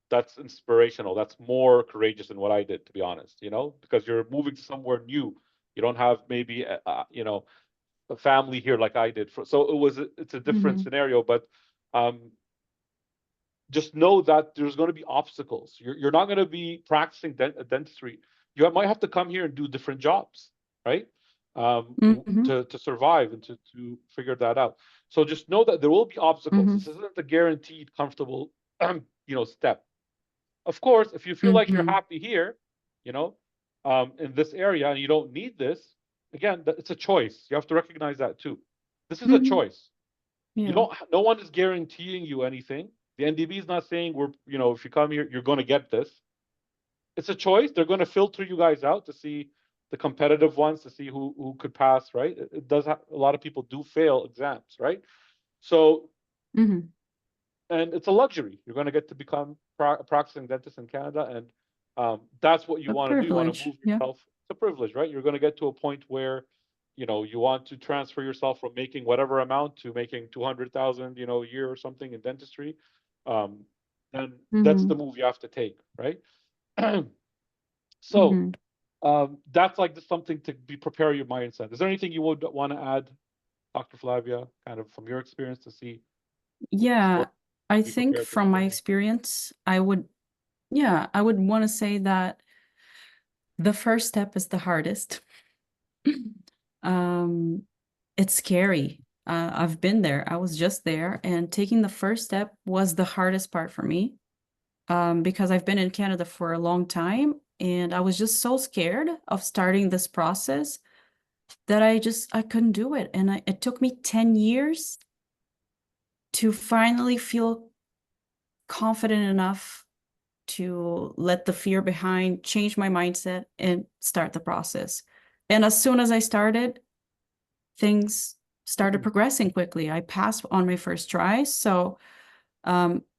that's inspirational. That's more courageous than what I did, to be honest, you know, because you're moving to somewhere new. You don't have maybe, you know, a family here like I did. So it's a different scenario, but just know that there's going to be obstacles. You're not going to be practicing dentistry. You might have to come here and do different jobs, right? To survive and to figure that out. So just know that there will be obstacles. This isn't a guaranteed comfortable, you know, step. Of course, if you feel like you're happy here, you know, in this area and you don't need this, again, it's a choice. You have to recognize that too. This is a choice. You don't. No one is guaranteeing you anything. The NDB is not saying you know, if you come here, you're going to get this. It's a choice. They're going to filter you guys out to see the competitive ones, to see who could pass, right? It does a lot of people do fail exams, right? So, and it's a luxury. You're going to get to become a practicing dentist in Canada, and that's what you want to do. You want to move yourself. It's a privilege, right? You're going to get to a point where, you know, you want to transfer yourself from making whatever amount to making 200,000, you know, a year or something in dentistry. And that's the move you have to take, right? So that's like just something to prepare your mindset. Is there anything you would want to add, Dr. Flavia, kind of from your experience to see? Yeah, I think from my experience, I would want to say that the first step is the hardest. It's scary. I've been there. I was just there, and taking the first step was the hardest part for me. Because I've been in Canada for a long time, and I was just so scared of starting this process that I couldn't do it. And it took me 10 years to finally feel confident enough to let the fear behind, change my mindset, and start the process. And as soon as I started, things started progressing quickly. I passed on my first try. So,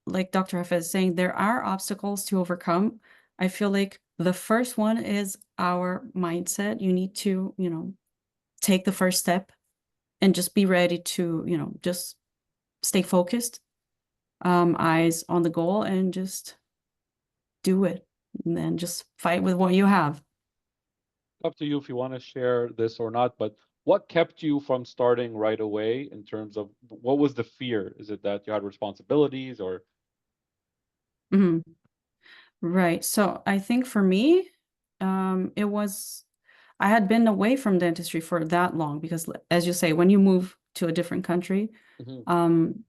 like Dr. Hafez is saying, there are obstacles to overcome. I feel like the first one is our mindset. You need to, you know, take the first step and just be ready to, you know, just stay focused, eyes on the goal, and just do it. And then just fight with what you have. Up to you if you want to share this or not, but what kept you from starting right away in terms of what was the fear? Is it that you had responsibilities or? Right. So I think for me, it was, I had been away from dentistry for that long because, as you say, when you move to a different country, and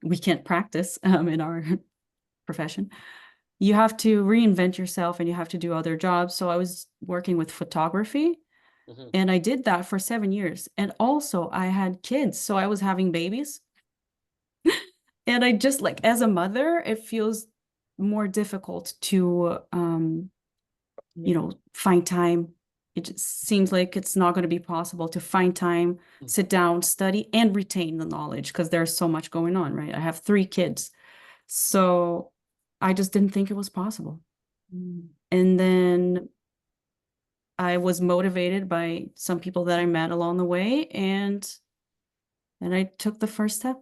we can't practice in our profession, you have to reinvent yourself and you have to do other jobs. So I was working with photography, and I did that for 7 years. And also I had kids, so I was having babies. And I just, like, as a mother, it feels more difficult to, you know, find time. It just seems like it's not going to be possible to find time, sit down, study, and retain the knowledge because there's so much going on, right? I have 3 kids. So I just didn't think it was possible. And then I was motivated by some people that I met along the way, and then I took the first step.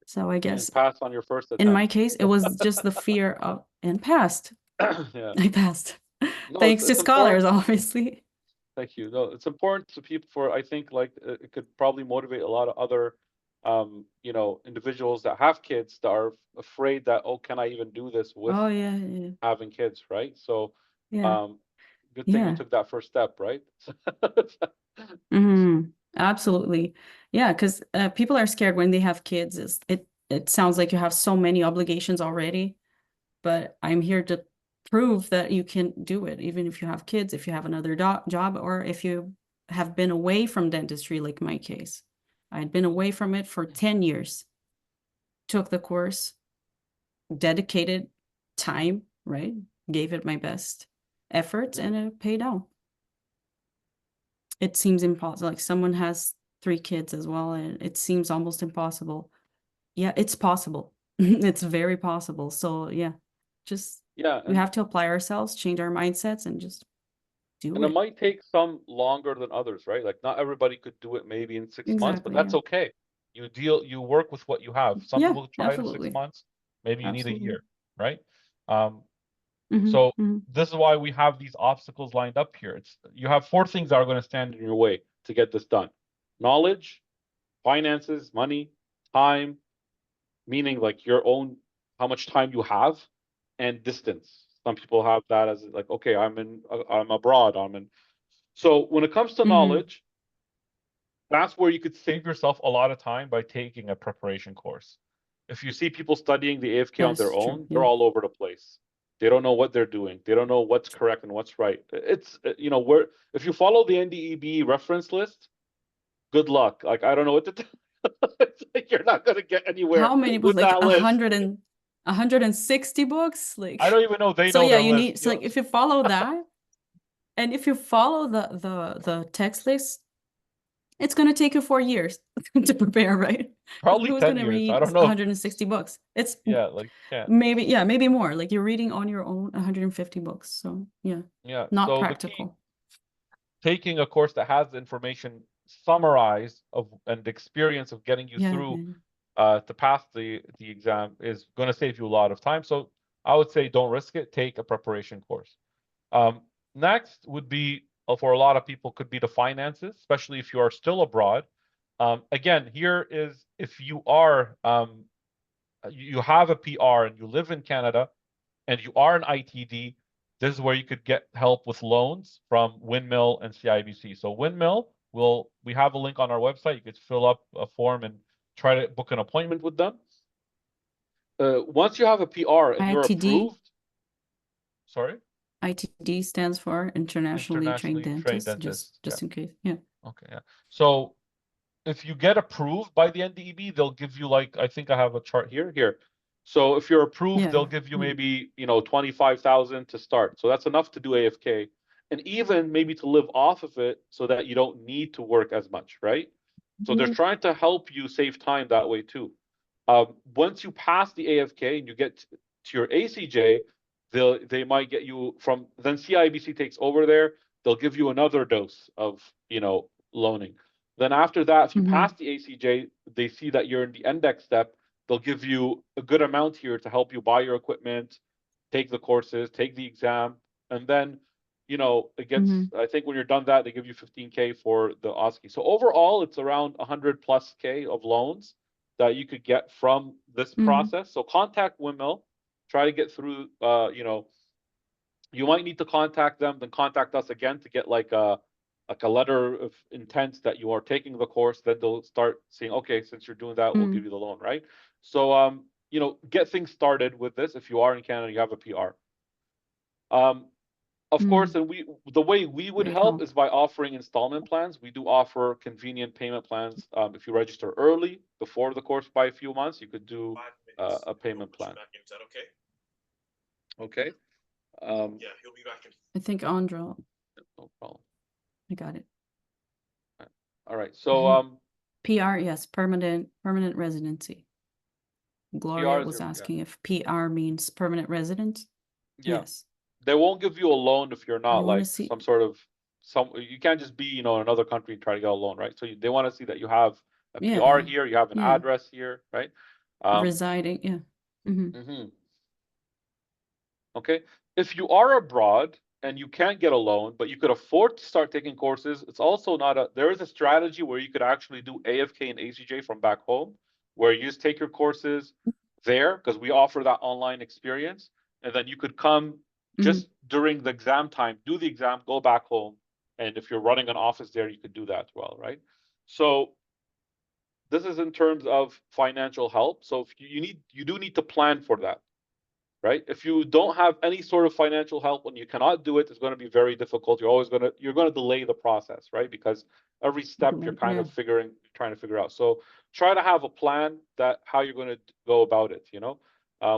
So I guess pass on your first attempt. in my case, it was just the fear of, and passed. Yeah. I passed. No, Thanks it's to scholars, important. obviously. Thank you. No, it's important to people I think like it could probably motivate a lot of other, you know, individuals that have kids that are afraid that, oh, can I even do this with having kids, right? So, good thing you took that first step, right? Absolutely. Yeah, because people are scared when they have kids. It sounds like you have so many obligations already, but I'm here to prove that you can do it, even if you have kids, if you have another job, or if you have been away from dentistry, like my case. I'd been away from it for 10 years, took the course, dedicated time, right? Gave it my best efforts, and it paid out. it seems impossible. Like someone has 3 kids as well, and it seems almost impossible. Yeah, it's possible. It's very possible. So yeah, just Yeah, we have to apply ourselves, change our mindsets, and just do and it it. might take some longer than others, right? Like not everybody could do it maybe in 6 months, but Exactly, that's yeah. okay. You work with what you have. Some Yeah, people try it in 6 absolutely. months, maybe you need a Absolutely. year, right? Mhm, So mhm. this is why we have these obstacles lined up here. You have 4 things that are going to stand in your way to get this done. Knowledge, finances, money, time, meaning like your own, how much time you have, and distance. Some people have that as like, okay, I'm abroad, So when it comes to Mhm. knowledge, that's where you could save yourself a lot of time by taking a preparation course. If you see people studying the AFK on their That's true, own, they're yeah. all over the place. They don't know what they're doing. They don't know what's correct and what's right. It's, where if you follow the NDEB reference list, good luck. Like, I don't know what to do. It's like you're not going to get anywhere How many books? with Like that list. 160 books? Like, I don't even know they so know yeah, their you list. need, so like if you follow that, and if you follow the text list, it's gonna take you 4 years to prepare, right? 'Cause Probably who's 10 gonna years. I read don't know. 160 books? It's Yeah, like, yeah. maybe, yeah, maybe more. Like you're reading on your own 150 books. So yeah, Yeah. not So the key, practical. taking a course that has the information summarized and the experience of getting you Yeah, through yeah. to pass the exam is going to save you a lot of time. So I would say don't risk it. Take a preparation course. Next would be, for a lot of people, could be the finances, especially if you are still abroad. Again, here is if you are you have a PR and you live in Canada and you are an ITD, this is where you could get help with loans from Windmill and CIBC. So Windmill, we have a link on our website. You could fill up a form and try to book an appointment with them. Once you have a PR and you're ITD? approved, sorry? ITD stands for Internationally Trained Internationally trained Dentist, dentist. just Yeah. in case. Yeah. Okay. Yeah. So if you get approved by the NDEB, they'll give you like, I think I have a chart here. So if you're approved, Yeah, they'll give you yeah. maybe, 25,000 to start. So that's enough to do AFK and even maybe to live off of it so that you don't need to work as much, right? So they're trying to help you save time that way too. Once you pass the AFK and you get to your ACJ, they might get you then CIBC takes over there. They'll give you another dose of, loaning. Then after that, if you pass the ACJ, they see that you're in the NDECC step, they'll give you a good amount here to help you buy your equipment, take the courses, take the exam, and then, it gets, I think when you're done that, they give you 15K for the OSCE. So overall, it's around 100+K of loans that you could get from this process. So contact Windmill, try to get through, you might need to contact them, then contact us again to get like a letter of intent that you are taking the course. Then they'll start saying, okay, since you're doing that, we'll give you the loan, right? So get things started with this. If you are in Canada, you have a PR. Of course, and the way we would Great help help. is by offering installment plans. We do offer convenient payment plans. If you register early before the course by a few months, you could do a payment plan. Is that okay? Okay. Yeah, he'll be back in. I think Andra, No problem. I got it. All right. So PR, yes, permanent residency. Gloria PR was 0, yeah. asking if PR means permanent resident. Yeah. Yes. They won't give you a loan if you're not You wanna like see- you can't just be, in another country and try to get a loan, right? So they want to see that you have a PR Yeah, here, you have an yeah. address here, right? Residing, yeah. Okay. If you are abroad and you can't get a loan, but you could afford to start taking courses, it's also there is a strategy where you could actually do AFK and ACJ from back home, where you just take your courses there, because we offer that online experience. And then you could come just during the exam time, do the exam, go back home. And if you're running an office there, you could do that as well, right? So this is in terms of financial help. So if you do need to plan for that, right? If you don't have any sort of financial help and you cannot do it, it's going to be very difficult. You're going to delay the process, right? Because every step you're kind of trying to figure out. So try to have a plan that how you're going to go about it.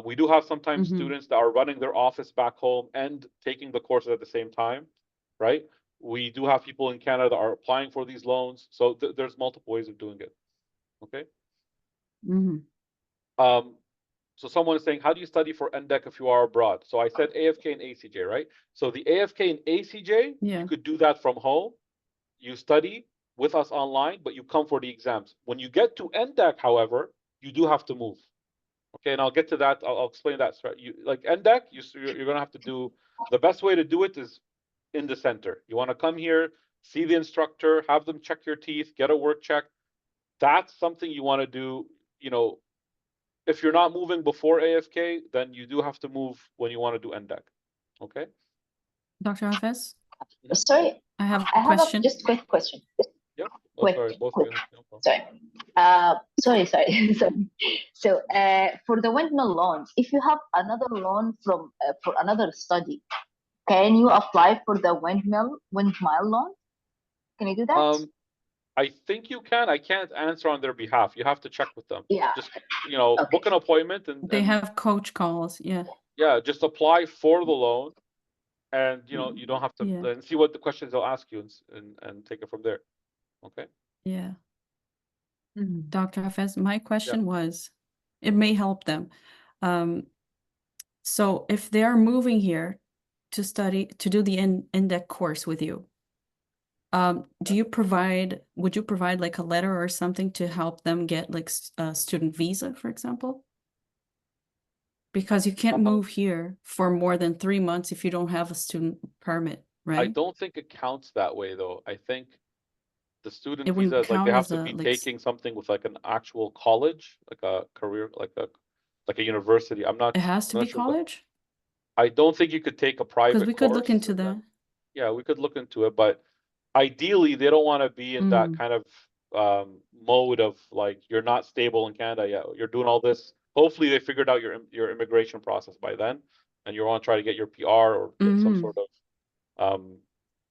We do have sometimes students that are running their office back home and taking the courses at the same time, right? We do have people in Canada that are applying for these loans. So there's multiple ways of doing it. Okay. Mhm. So someone is saying, how do you study for NDECC if you are abroad? So I said AFK and ACJ, right? So the AFK and ACJ, Yeah. you could do that from home. You study with us online, but you come for the exams. When you get to NDECC, however, you do have to move. Okay, and I'll get to that. I'll explain that. You like NDECC, you're gonna have to do, the best way to do it is in the center. You want to come here, see the instructor, have them check your teeth, get a work check. That's something you want to do. You know, if you're not moving before AFK, then you do have to move when you want to do NDECC. Okay. Dr. Hafez, Sorry, I have I a have question. a just quick question. Yep. Oh, Quick, sorry, both quick. of you. No problem. Sorry. Sorry. So, for the windmill loans, if you have another loan from for another study, can you apply for the windmill loan? Can you do that? I think you can. I can't answer on their behalf. You have to check with them. Yeah. Just, you know, Okay. book an appointment and They have coach calls. Yeah. yeah, just apply for the loan, and you know, you don't have to Yeah. and see what the questions they'll ask you and take it from there. Okay. Yeah. Dr. Hafez, my question was, it may help them. So if they are moving here to study, to do the NDECC course with you, would you provide like a letter or something to help them get like a student visa, for example? Because you can't move here for more than 3 months if you don't have a student permit, I right? don't think it counts that way though. I think the student It wouldn't visa is like they count have as to a, be like, taking something with like an actual college, like a career, like a university. I'm not. It has to I'm be not sure, but college? I don't think you could take a private Because we could look course into and then- that. yeah, we could look into it, but ideally they don't want to be in that kind of mode of like you're not stable in Canada yet. You're doing all this. Hopefully they figured out your immigration process by then, and you want to try to get your PR or get some sort of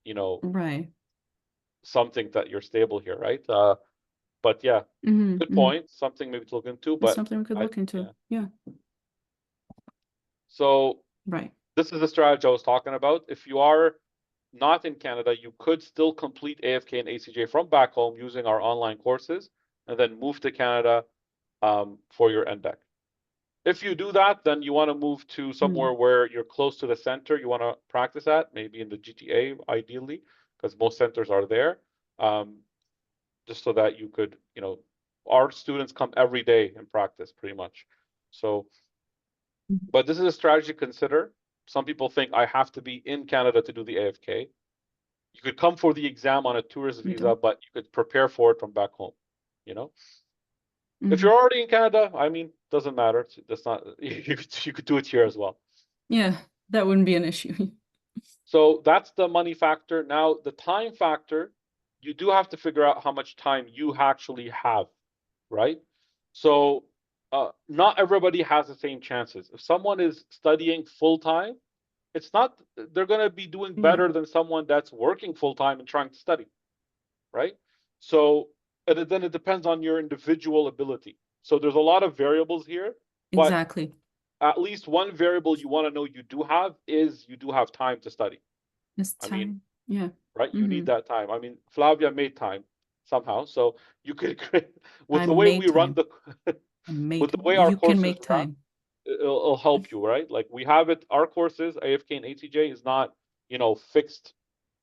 you know, Right. something that you're stable here, right? But yeah, good point. Something maybe to look into, It's but something we could look into. Yeah. So Right. this is the strategy I was talking about. If you are not in Canada, you could still complete AFK and ACJ from back home using our online courses, and then move to Canada for your NDECC. If you do that, then you want to move to somewhere where you're close to the center. You want to practice at, maybe in the GTA, ideally, because most centers are there. Just so that you could, you know, our students come every day and practice pretty much. So, but this is a strategy to consider. Some people think I have to be in Canada to do the AFK. You could come for the exam on a tourist visa, but you could prepare for it from back home, you know? If you're already in Canada, I mean, doesn't matter. That's not, you could do it here as well. Yeah, that wouldn't be an issue. So that's the money factor. Now, the time factor, you do have to figure out how much time you actually have, right? So not everybody has the same chances. If someone is studying full time, it's not, they're going to be doing better than someone that's working full time and trying to study, right? So and then it depends on your individual ability. So there's a lot of variables here. But Exactly. at least one variable you want to know you do have is you do have time to study. It's time. I mean, yeah. Right? You need that time. I mean, Flavia made time somehow. So you could, with the way we run the, with the way our You can courses make run, time. it'll help you, right? Like we have it, our courses, AFK and ACJ is not, you know, fixed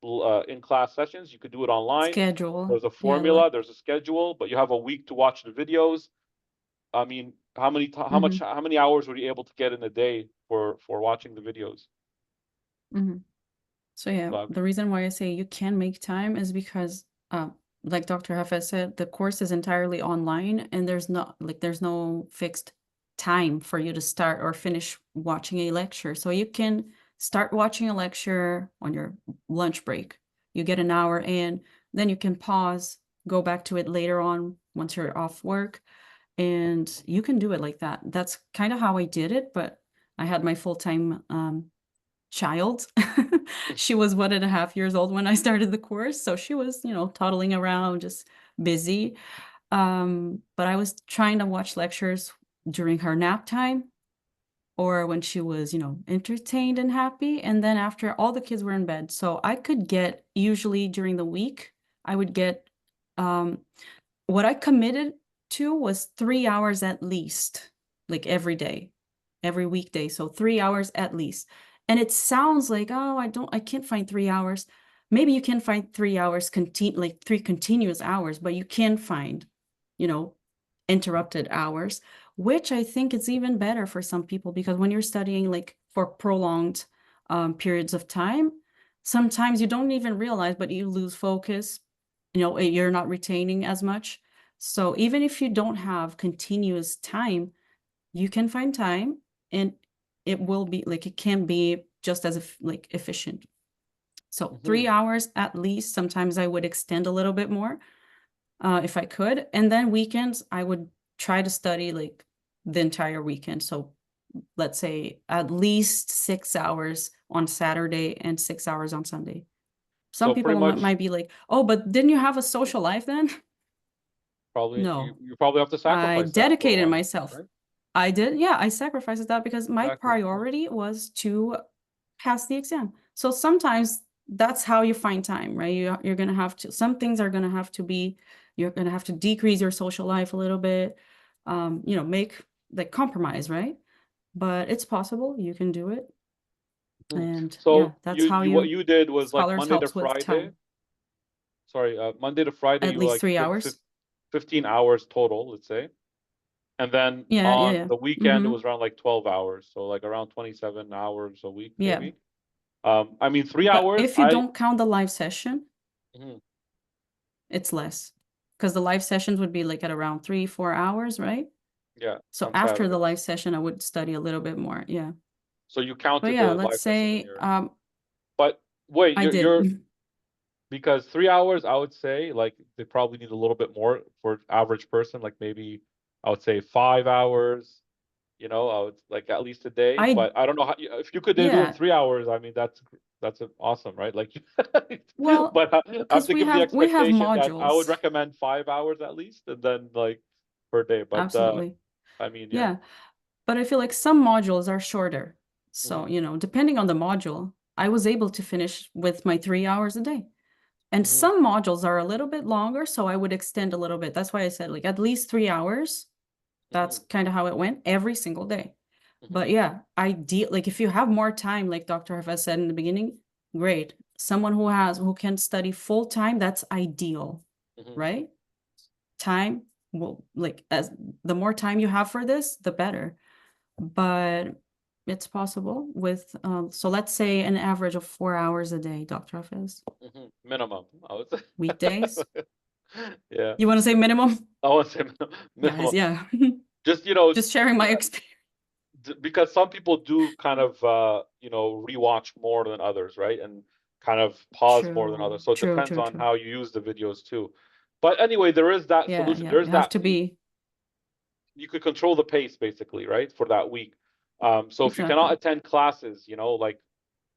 in-class sessions. You could do it online. Schedule. There's a formula, there's a schedule, but you have a week to watch the videos. I mean, how many hours were you able to get in a day for watching the videos? So yeah, the reason why I say you can make time is because, like Dr. Hafez said, the course is entirely online, and there's no fixed time for you to start or finish watching a lecture. So you can start watching a lecture on your lunch break. You get an hour in, then you can pause, go back to it later on once you're off work, and you can do it like that. That's kind of how I did it, but I had my full-time child. She was 1.5 years old when I started the course, so she was, you know, toddling around, just busy. But I was trying to watch lectures during her nap time or when she was, you know, entertained and happy. And then after all the kids were in bed. So I could get, usually during the week, I would get, what I committed to was 3 hours at least, like every day, every weekday. So 3 hours at least. And it sounds like, oh, I can't find 3 hours. Maybe you can find 3 hours, like 3 continuous hours, but you can find, you know, interrupted hours, which I think is even better for some people, because when you're studying like for prolonged periods of time, sometimes you don't even realize, but you lose focus, you know, you're not retaining as much. So even if you don't have continuous time, you can find time, and it will be like, it can be just as like efficient. So 3 hours at least. Sometimes I would extend a little bit more if I could. And then weekends, I would try to study like the entire weekend. So let's say at least 6 hours on Saturday and 6 hours on Sunday. Some So people pretty much, might be like, oh, but didn't you have a social life then? probably No, you probably have to I sacrifice that for a dedicated while, myself. right? I did, yeah, I sacrificed that because my Exactly, yeah. priority was to pass the exam. So sometimes that's how you find time, right? You're gonna have to, some things are gonna have to be, you're gonna have to decrease your social life a little bit, you know, make like compromise, right? But it's possible, you can do it. And yeah, So that's how what you did was like scholars Monday to helps with Friday. time. Sorry, Monday to Friday, At you least like 3 took hours. 15 hours total, let's say. And then Yeah, on yeah. the weekend, it Mhm. was around like 12 hours. So like around 27 hours a week, Yeah. maybe. I mean, 3 But hours, if you don't count the live session, Mhm. it's less, because the live sessions would be like at around 3-4 hours, right? Yeah, So on after the Saturdays. live session, I would study a little bit more. Yeah. So you But counted yeah, the let's live session in say your, but wait, I you're did. because 3 hours, I would say like they probably need a little bit more for average person, like maybe I would say 5 hours, you know, I would like at least a day, I but I don't know how, if you could do it in yeah. 3 hours, I mean, that's awesome, right? Like, Well, but I have because to give the we have expectation that I would modules. recommend 5 hours at least, and then like per day. But Absolutely. I mean, yeah. Yeah. But I feel like some modules are shorter. So, Mhm. you know, depending on the module, I was able to finish with my 3 hours a day. And Mhm. some modules are a little bit longer, so I would extend a little bit. That's why I said like at least 3 hours. That's kind of how it went every single day. But yeah, like if you have more time, like Dr. Hafez said in the beginning, great. Someone who can study full time, that's ideal, Mhm. right? Time will, like, as the more time you have for this, the better. But it's possible with so let's say an average of 4 hours a day, Dr. Hafez. Minimum, I would say. Weekdays. Yeah, You want to say minimum? I would say Guys, minimum. yeah. Just, you know, Just sharing my experience. because some people do kind of you know, rewatch more than others, right? And kind of pause more than others. So it depends on True. how you use the videos too. But anyway, there is that solution. Yeah, There's you have that to be you could control the pace basically, right? For that week. So if you cannot exactly. attend classes, you know, like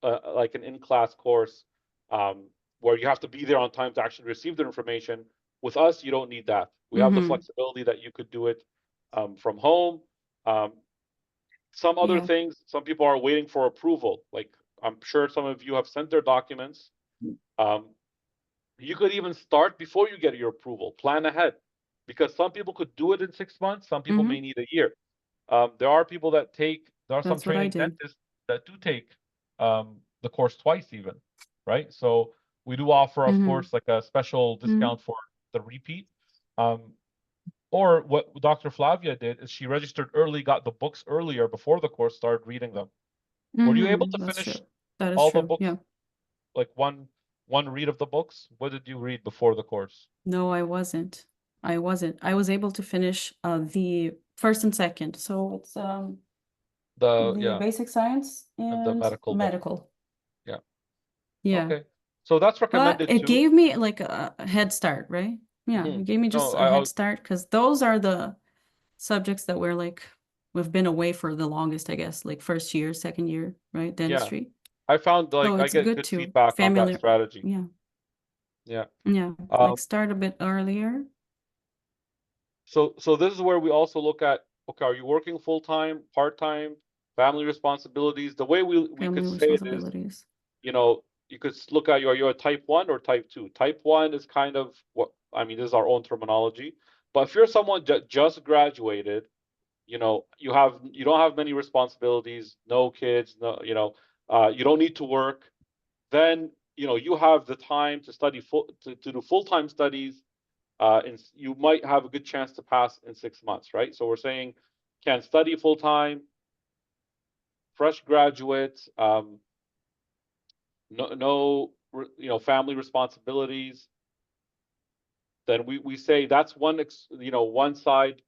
an in-class course, where you have to be there on time to actually receive the information. With us, you don't need that. We have the Mm-hmm. flexibility that you could do it from home. Some other Yeah. things, some people are waiting for approval. Like I'm sure some of you have sent their documents. You could even start before you get your approval. Plan ahead, because some people could do it in 6 months. Some people may Mm-hmm. need a year. There are people that there are some That's what I training did. dentists that do take the course twice even, right? So we do offer, of Mm-hmm. course, like a special discount for the repeat. Or what Dr. Flavia did is she registered early, got the books earlier before the course, started reading them. Were you able to That's finish true. That is all the true. books, Yeah. like one read of the books? What did you read before the course? No, I wasn't. I was able to finish the first and second. So it's the basic science And the and medical book. medical. Yeah. Yeah. Okay. So that's But recommended it too. gave me like a head start, right? Yeah, it gave me just No, a head start, because those are the subjects that we've been away for the longest, I guess, like first year, second year, right? Dentistry. I found So like I it's get good good to feedback on that familiar. strategy. Yeah. Yeah. Yeah. Like start a bit earlier. So this is where we also look at, okay, are you working full time, part time? Family responsibilities. The way we Family could say it is, responsibilities. you know, you could look at you're a type 1 or type 2. Type 1 is kind of what, I mean, this is our own terminology. But if you're someone just graduated, you know, you don't have many responsibilities, no kids, no, you know, you don't need to work, then, you know, you have the time to study to do full-time studies, and you might have a good chance to pass in 6 months, right? So we're saying can study full-time, fresh graduates, no, you know, family responsibilities. Then we say that's one, you know, one side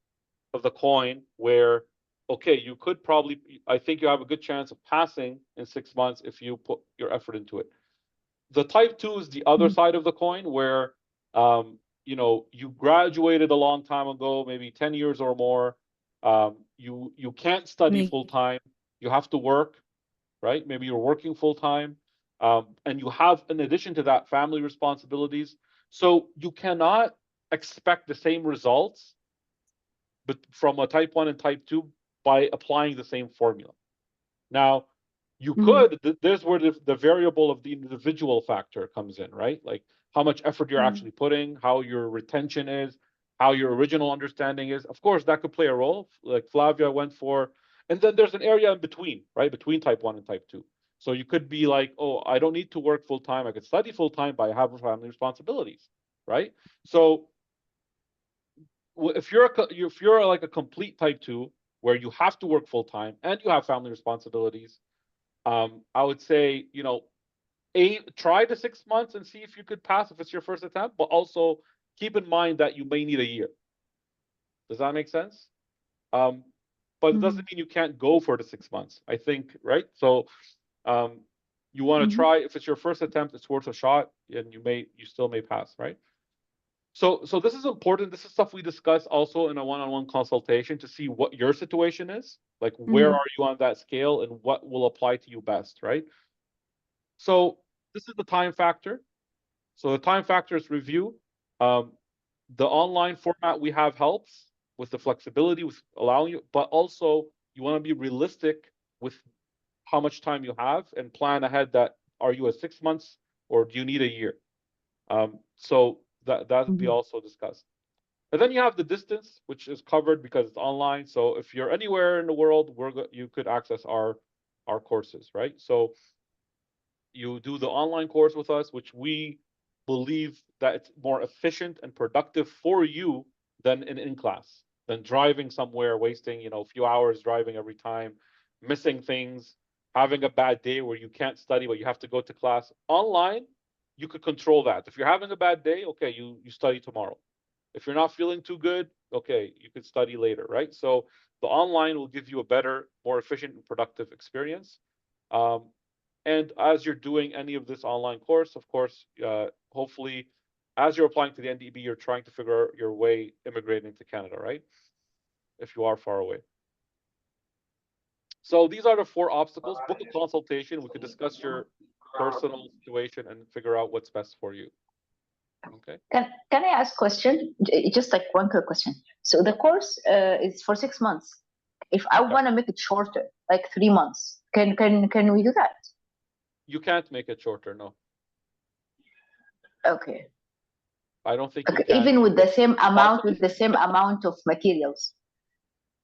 of the coin where, okay, you could probably, I think you have a good chance of passing in 6 months if you put your effort into it. The type 2 is the other side of the coin where, you know, you graduated a long time ago, maybe 10 years or more. You can't study full time. You have to work, right? Maybe you're working full time, and you have, in addition to that, family responsibilities. So you cannot expect the same results, but from a type 1 and type 2 by applying the same formula. Now, you could, there's where the variable of the individual factor comes in, right? Like how much effort you're actually putting, how your retention is, how your original understanding is. Of course, that could play a role, like Flavia went for. And then there's an area in between, right? Between type 1 and type 2. So you could be like, oh, I don't need to work full time. I could study full time, but I have family responsibilities, right? So if you're like a complete type 2, where you have to work full time and you have family responsibilities, I would say, you know, try the 6 months and see if you could pass if it's your first attempt, but also keep in mind that you may need a year. Does that make sense? But it doesn't mean you can't go for the 6 months, I think, right? So you want to try, if it's your first attempt, it's worth a shot, and you still may pass, right? So this is important. This is stuff we discuss also in a one-on-one consultation to see what your situation is, like where are you on that scale and what will apply to you best, right? So this is the time factor. So the time factor is review. The online format we have helps with the flexibility, with allowing you, but also you want to be realistic with how much time you have and plan ahead. That are you at 6 months or do you need a year? So that would be also discussed. And then you have the distance, which is covered because it's online. So if you're anywhere in the world, you could access our courses, right? So you do the online course with us, which we believe that it's more efficient and productive for you than in class, than driving somewhere, wasting, you know, a few hours driving every time, missing things, having a bad day where you can't study, but you have to go to class. Online, you could control that. If you're having a bad day, okay, you study tomorrow. If you're not feeling too good, okay, you could study later, right? So the online will give you a better, more efficient and productive experience. And as you're doing any of this online course, of course, hopefully, as you're applying to the NDEB, you're trying to figure out your way immigrating to Canada, right? If you are far away. So these are the 4 obstacles. Book a consultation. We could discuss your personal situation and figure out what's best for you. Okay. Can I ask a question? Just like one quick question. So the course is for 6 months. If I want to make it shorter, like 3 months, can we do that? You can't make it shorter, no. Okay. I don't think you can. Even with the same amount, of materials.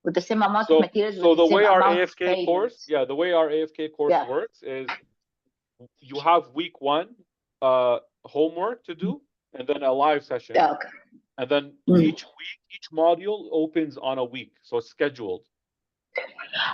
With the same amount of materials. So the way our AFK AFK course, the way our AFK course works is you have week 1 homework to do, and then a live session. Okay. And then each week, each module opens on a week, so it's scheduled.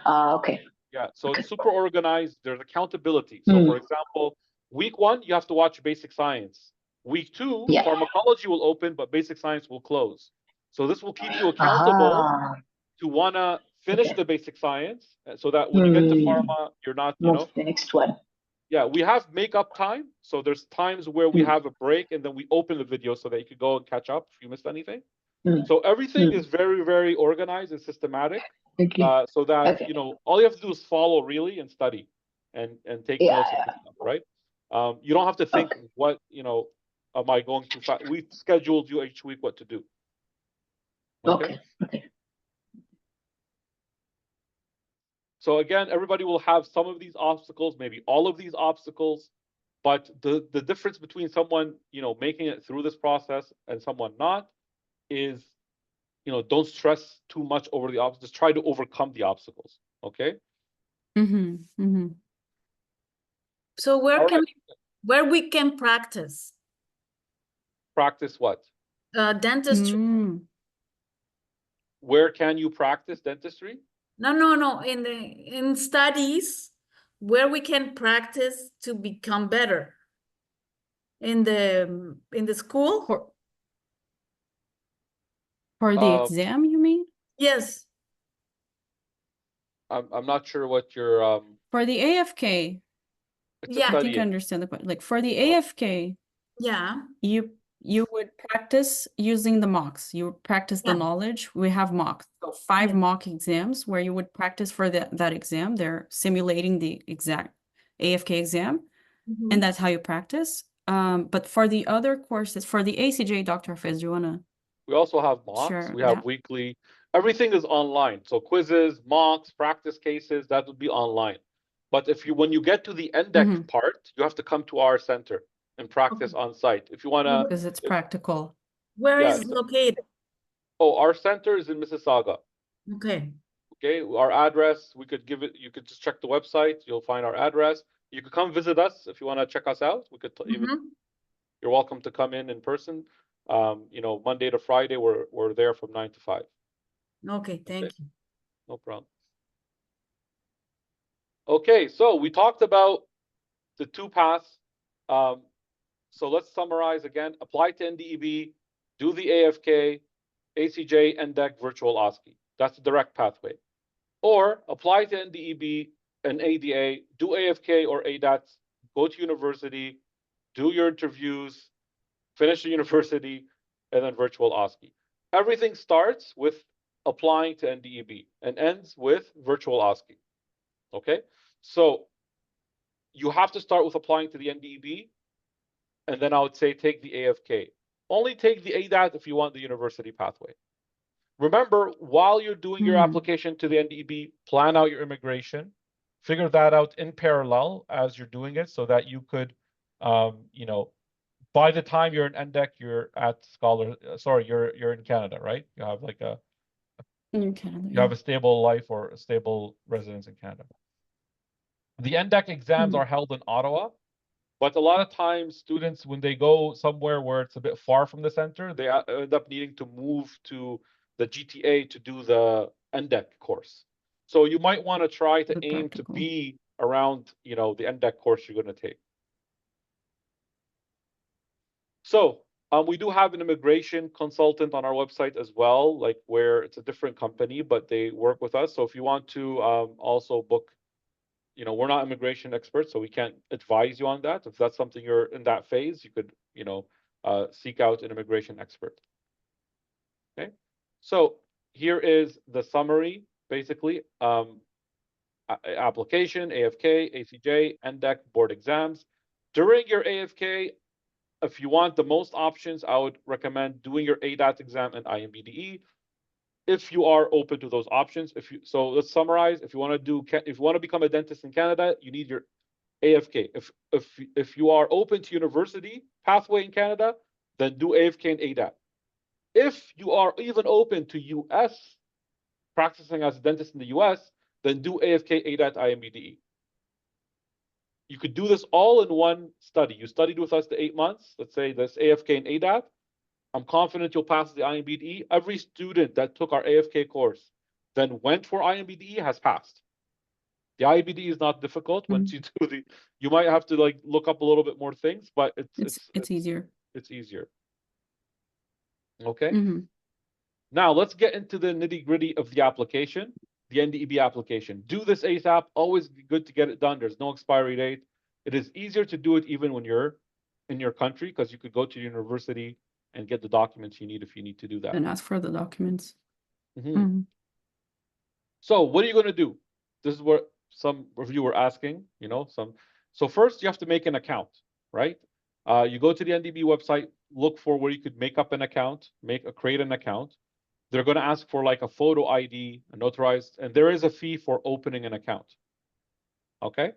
Okay. Yeah, so it's super organized. There's accountability. So for example, week 1, you have to watch basic science. Week 2, pharmacology will open, but basic science will close. So this will keep you accountable to want to finish the basic science, so that when you get to pharma, you're not, you know. The next one. Yeah, we have make-up time. So there's times where we have a break and then we open the video so that you could go and catch up if you missed anything. So everything is very, very organized and systematic. So that, you know, all you have to do is follow really and study and take notes of stuff, right? You don't have to think what, you know, am I going too fast? We scheduled you each week what to do. Okay. So again, everybody will have some of these obstacles, maybe all of these obstacles, but the difference between someone, you know, making it through this process and someone not is, you know, don't stress too much over the obstacles. Just try to overcome the obstacles. Okay. So where All can right. where we can practice Practice what? dentistry? Where can you practice dentistry? No. In studies, where we can practice to become better. In the school? For the exam, you mean? Yes. I'm not sure what your For the AFK, it's a Yeah. I think I study. understand the question. Like for the Oh. AFK, Yeah. you would practice using the mocks. You would practice the Yeah. knowledge. We have mocks. So 5 Yeah. mock exams where you would practice for that exam. They're simulating the exact AFK exam, Mhm. and that's how you practice. But for the other courses, for the ACJ, Dr. Hafiz, do you wanna We also have mocks. share We have that? weekly. Everything is online. So quizzes, mocks, practice cases, that would be online. But if you, when you get to the NDECC part, you have to come to our center and practice on site. If you wanna, Because it's practical. Where yeah, is located? oh, our center is in Mississauga. Okay. Okay, our address, we could give it, you could just check the website, you'll find our address. You could come visit us if you want to check us out. We could even, Mhm. you're welcome to come in person. You know, Monday to Friday, we're there from 9 to 5. Okay, thank you. No problem. Okay, so we talked about the 2 paths. So let's summarize again. Apply to NDEB, do the AFK, ACJ, NDECC, virtual OSCE. That's the direct pathway. Or apply to NDEB and ADA, do AFK or ADAT, go to university, do your interviews, finish the university, and then virtual OSCE. Everything starts with applying to NDEB and ends with virtual OSCE. Okay, so you have to start with applying to the NDEB, and then I would say take the AFK. Only take the ADAT if you want the university pathway. Remember, while you're doing your application to the NDEB, plan out your immigration, figure that out in parallel as you're doing it so that you could, you know, by the time you're in NDEC, you're at you're in Canada, right? You have like In Canada, you have a stable life or a stable residence in Canada. The NDEC exams are held in Ottawa, but a lot of times students, when they go somewhere where it's a bit far from the center, they end up needing to move to the GTA to do the NDEC course. So you might want to try to aim to be around, you know, the NDEC course you're going to take. So we do have an immigration consultant on our website as well, like where it's a different company, but they work with us. So if you want to also book, you know, we're not immigration experts, so we can't advise you on that. If that's something you're in that phase, you could, you know, seek out an immigration expert. Okay, so here is the summary, basically. Application, AFK, ACJ, NDEC, board exams. During your AFK, if you want the most options, I would recommend doing your ADAT exam and IMBDE. If you are open to those options, so let's summarize. If you want to become a dentist in Canada, you need your AFK. If you are open to university pathway in Canada, then do AFK and ADAT. If you are even open to US, practicing as a dentist in the US, then do AFK, ADAT, IMBDE. You could do this all in one study. You studied with us the 8 months, let's say this AFK and ADAT. I'm confident you'll pass the IMBDE. Every student that took our AFK course, then went for IMBDE has passed. The IMBDE is not difficult. Once you do you might have to like look up a little bit more things, but It's easier. It's easier. Okay. Now let's get into the nitty-gritty of the application, the NDEB application. Do this ASAP. Always good to get it done. There's no expiry date. It is easier to do it even when you're in your country because you could go to university and get the documents you need if you need to do that. And ask for the documents. So what are you going to do? This is what some of you were asking, you know, So first you have to make an account, right? You go to the NDEB website, look for where you could make up an account, create an account. they're going to ask for like a photo ID, a notarized, and there is a fee for opening an account. Okay.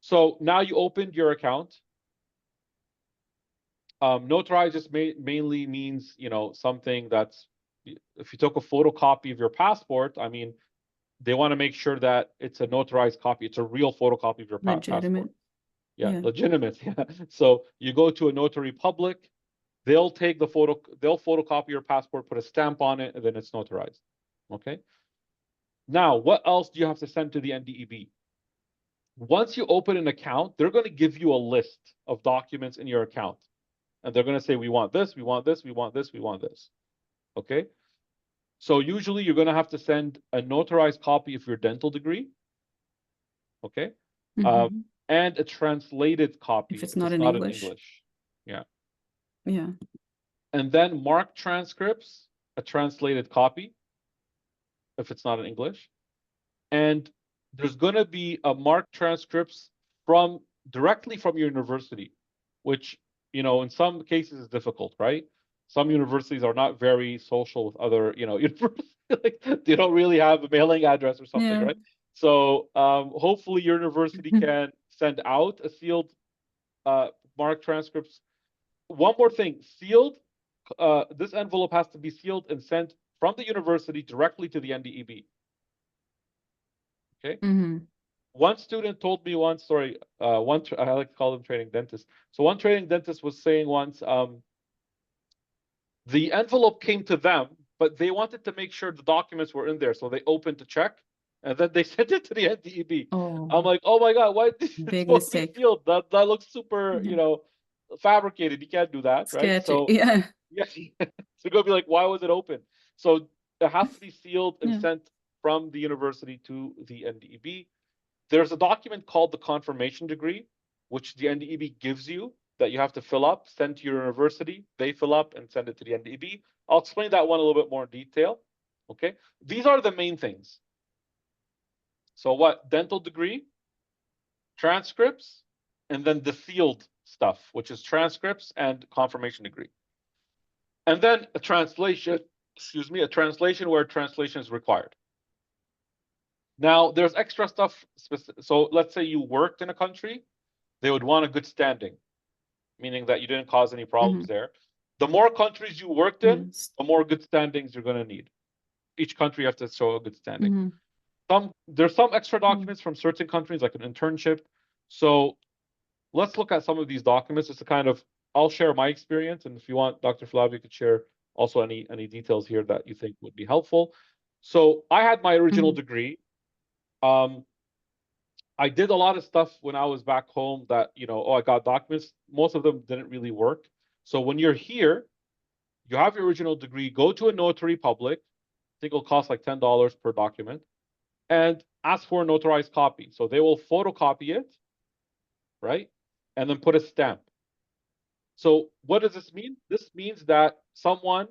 So now you opened your account. Notarized just mainly means, you know, something that's, if you took a photocopy of your passport, I mean, they want to make sure that it's a notarized copy. It's a real photocopy of your passport. Legitimate. Yeah, Yeah. legitimate. Yeah. So you go to a notary public, they'll take the photo, they'll photocopy your passport, put a stamp on it, and then it's notarized. Okay. Now, what else do you have to send to the NDEB? Once you open an account, they're going to give you a list of documents in your account. And they're going to say, we want this, we want this, we want this, we want this. Okay. So usually you're going to have to send a notarized copy of your dental degree. Okay. Mhm. And a translated copy If it's not in English. Yeah. Yeah. And then marked transcripts, a translated copy, if it's not in English. And there's going to be a marked transcripts from directly from your university, which, you know, in some cases is difficult, right? Some universities are not very social with other, you know, universities. Like, they don't really have a mailing address or something, Yeah. right? So hopefully your university can send out a sealed marked transcripts. One more thing, sealed, this envelope has to be sealed and sent from the university directly to the NDEB. Okay. Mhm. One student told me once, sorry, I like to call them training dentists. So one training dentist was saying once, the envelope came to them, but they wanted to make sure the documents were in there. So they opened to check, and then they sent it to the NDEB. I'm Oh, like, oh my God, why it's big supposed to be mistake. sealed? That looks super, Yeah. you know, fabricated. You can't do that, right? Sketchy. So Yeah. yeah, so you're gonna be like, why was it open? So it has to be sealed and Yeah. sent from the university to the NDEB. There's a document called the confirmation degree, which the NDEB gives you that you have to fill up, send to your university. They fill up and send it to the NDEB. I'll explain that one a little bit more in detail. Okay, these are the main things. So what? Dental degree, transcripts, and then the sealed stuff, which is transcripts and confirmation degree. And then a translation, excuse me, a translation where translation is required. Now, there's extra stuff. So let's say you worked in a country, they would want a good standing, meaning that you didn't cause any problems there. The more countries you worked in, Yes. the more good standings you're going to need. Each country you have to show a good standing. Mhm. There's some extra documents from certain countries, like an internship. So let's look at some of these documents just to kind of, I'll share my experience, and if you want, Dr. Flavia could share also any details here that you think would be helpful. So I had my original degree. I did a lot of stuff when I was back home that, you know, oh, I got documents. Most of them didn't really work. So when you're here, you have your original degree, go to a notary public. I think it'll cost like $10 per document, and ask for a notarized copy. So they will photocopy it, right? And then put a stamp. So what does this mean? This means that someone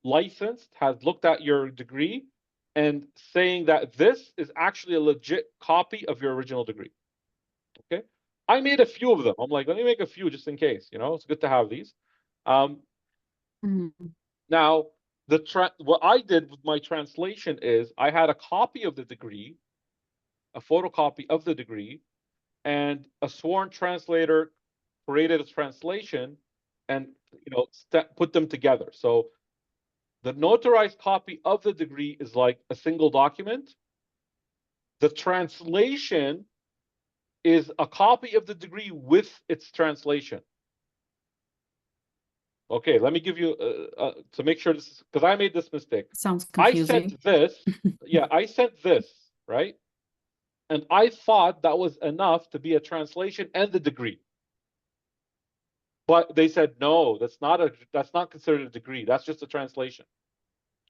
licensed has looked at your degree and saying that this is actually a legit copy of your original degree. Okay. I made a few of them. I'm like, let me make a few just in case, you know, it's good to have these. Now, what I did with my translation is I had a copy of the degree, a photocopy of the degree, and a sworn translator created a translation and, you know, put them together. So the notarized copy of the degree is like a single document. The translation is a copy of the degree with its translation. Okay, let me give you to make sure this is, because I made this mistake. Sounds I confusing. sent this, yeah, I sent this, right? And I thought that was enough to be a translation and the degree. But they said, no, that's not considered a degree. That's just a translation,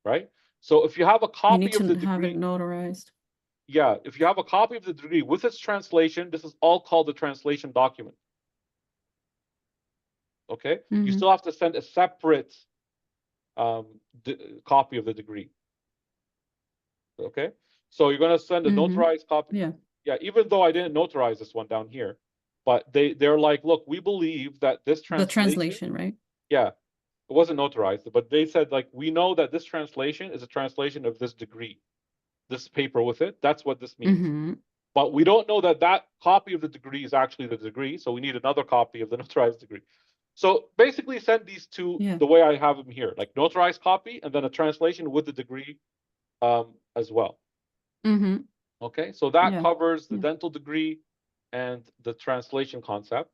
right? So if you have a You need copy of to the have it degree, notarized. yeah, if you have a copy of the degree with its translation, this is all called the translation document. Okay, you still have to send a separate copy of the degree. Okay, so you're going to send a notarized copy. Yeah, even though I didn't notarize this one down here, but they're like, look, we believe that this The translation, translation, right? yeah, it wasn't notarized, but they said like, we know that this translation is a translation of this degree, this paper with it. That's what this means. Mm-hmm. But we don't know that that copy of the degree is actually the degree. So we need another copy of the notarized degree. So basically send these two Yeah. the way I have them here, like notarized copy and then a translation with the degree as well. Mm-hmm. Okay, so that Yeah. covers the Yeah. dental degree and the translation concept.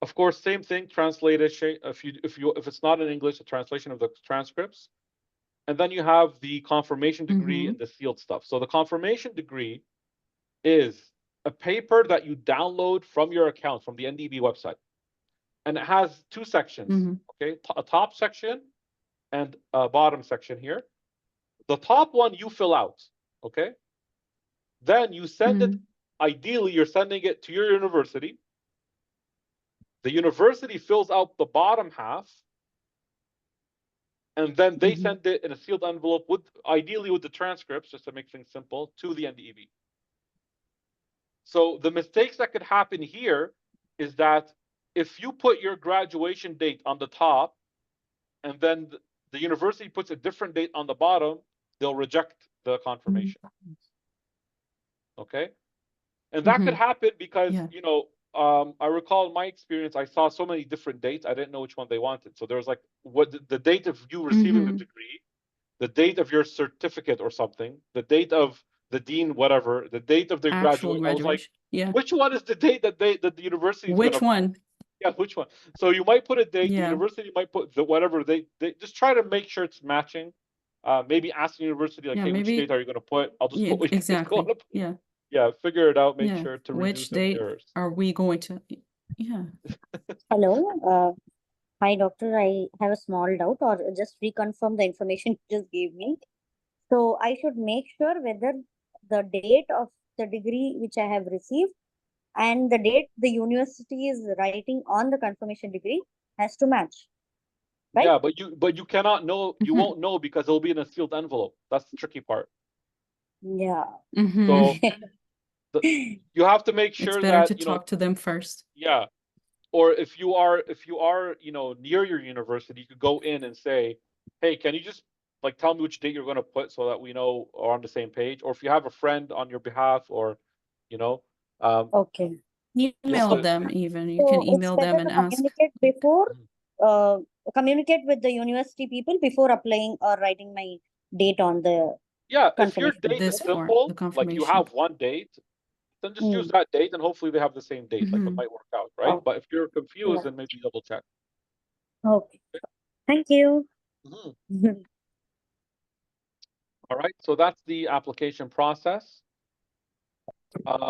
Of course, same thing, translation, if it's not in English, a translation of the transcripts. And then you have the confirmation degree and the sealed stuff. So the confirmation degree is a paper that you download from your account, from the NDEB website. And it has two sections, okay? A top section and a bottom section here. The top one you fill out, okay? Then you send it, ideally you're sending it to your university. The university fills out the bottom half, and then they send it in a sealed envelope with, ideally with the transcripts, just to make things simple, to the NDEB. So the mistakes that could happen here is that if you put your graduation date on the top, and then the university puts a different date on the bottom, they'll reject the confirmation. Okay? And that could happen because, you know, I recall in my experience, I saw so many different dates, I didn't know which one they wanted. So there was like, what the date of you receiving the degree, the date of your certificate or something, the date of the dean, whatever, the date of their Actual graduation. I was like, yeah. which one is the date that the university is Which gonna, one? yeah, which one? So you might put a date, the Yeah. university might put the whatever they just try to make sure it's matching. Maybe ask the university like, Yeah, hey, which maybe date are you gonna put? I'll just yeah, put which date you exactly. wanna put. Yeah. Yeah, figure it out, make Yeah. sure to Which reduce any date errors. are we going to? Yeah. Hello. Hi, doctor. I have a small doubt or just reconfirm the information you just gave me. So I should make sure whether the date of the degree which I have received and the date the university is writing on the confirmation degree has to match. Right? Yeah, but you cannot know, you won't know because it'll be in a sealed envelope. That's the tricky part. Yeah. So you have to make It's sure better that, to you know, talk to them first. yeah. Or if you are, you know, near your university, you could go in and say, hey, can you just like tell me which date you're going to put so that we know are on the same page? Or if you have a friend on your behalf, or, you know, Okay. Email to- them even. You So can it's email them better and to ask. communicate before, communicate with the university people before applying or writing my date on the yeah, if your confirmation. date is This form, simple, the like you confirmation. have one date, then just use that date and hopefully they have the same date. Like it might work out, right? Oh. But if you're confused, Yeah. then maybe double check. Okay. Thank you. All right, so that's the application process.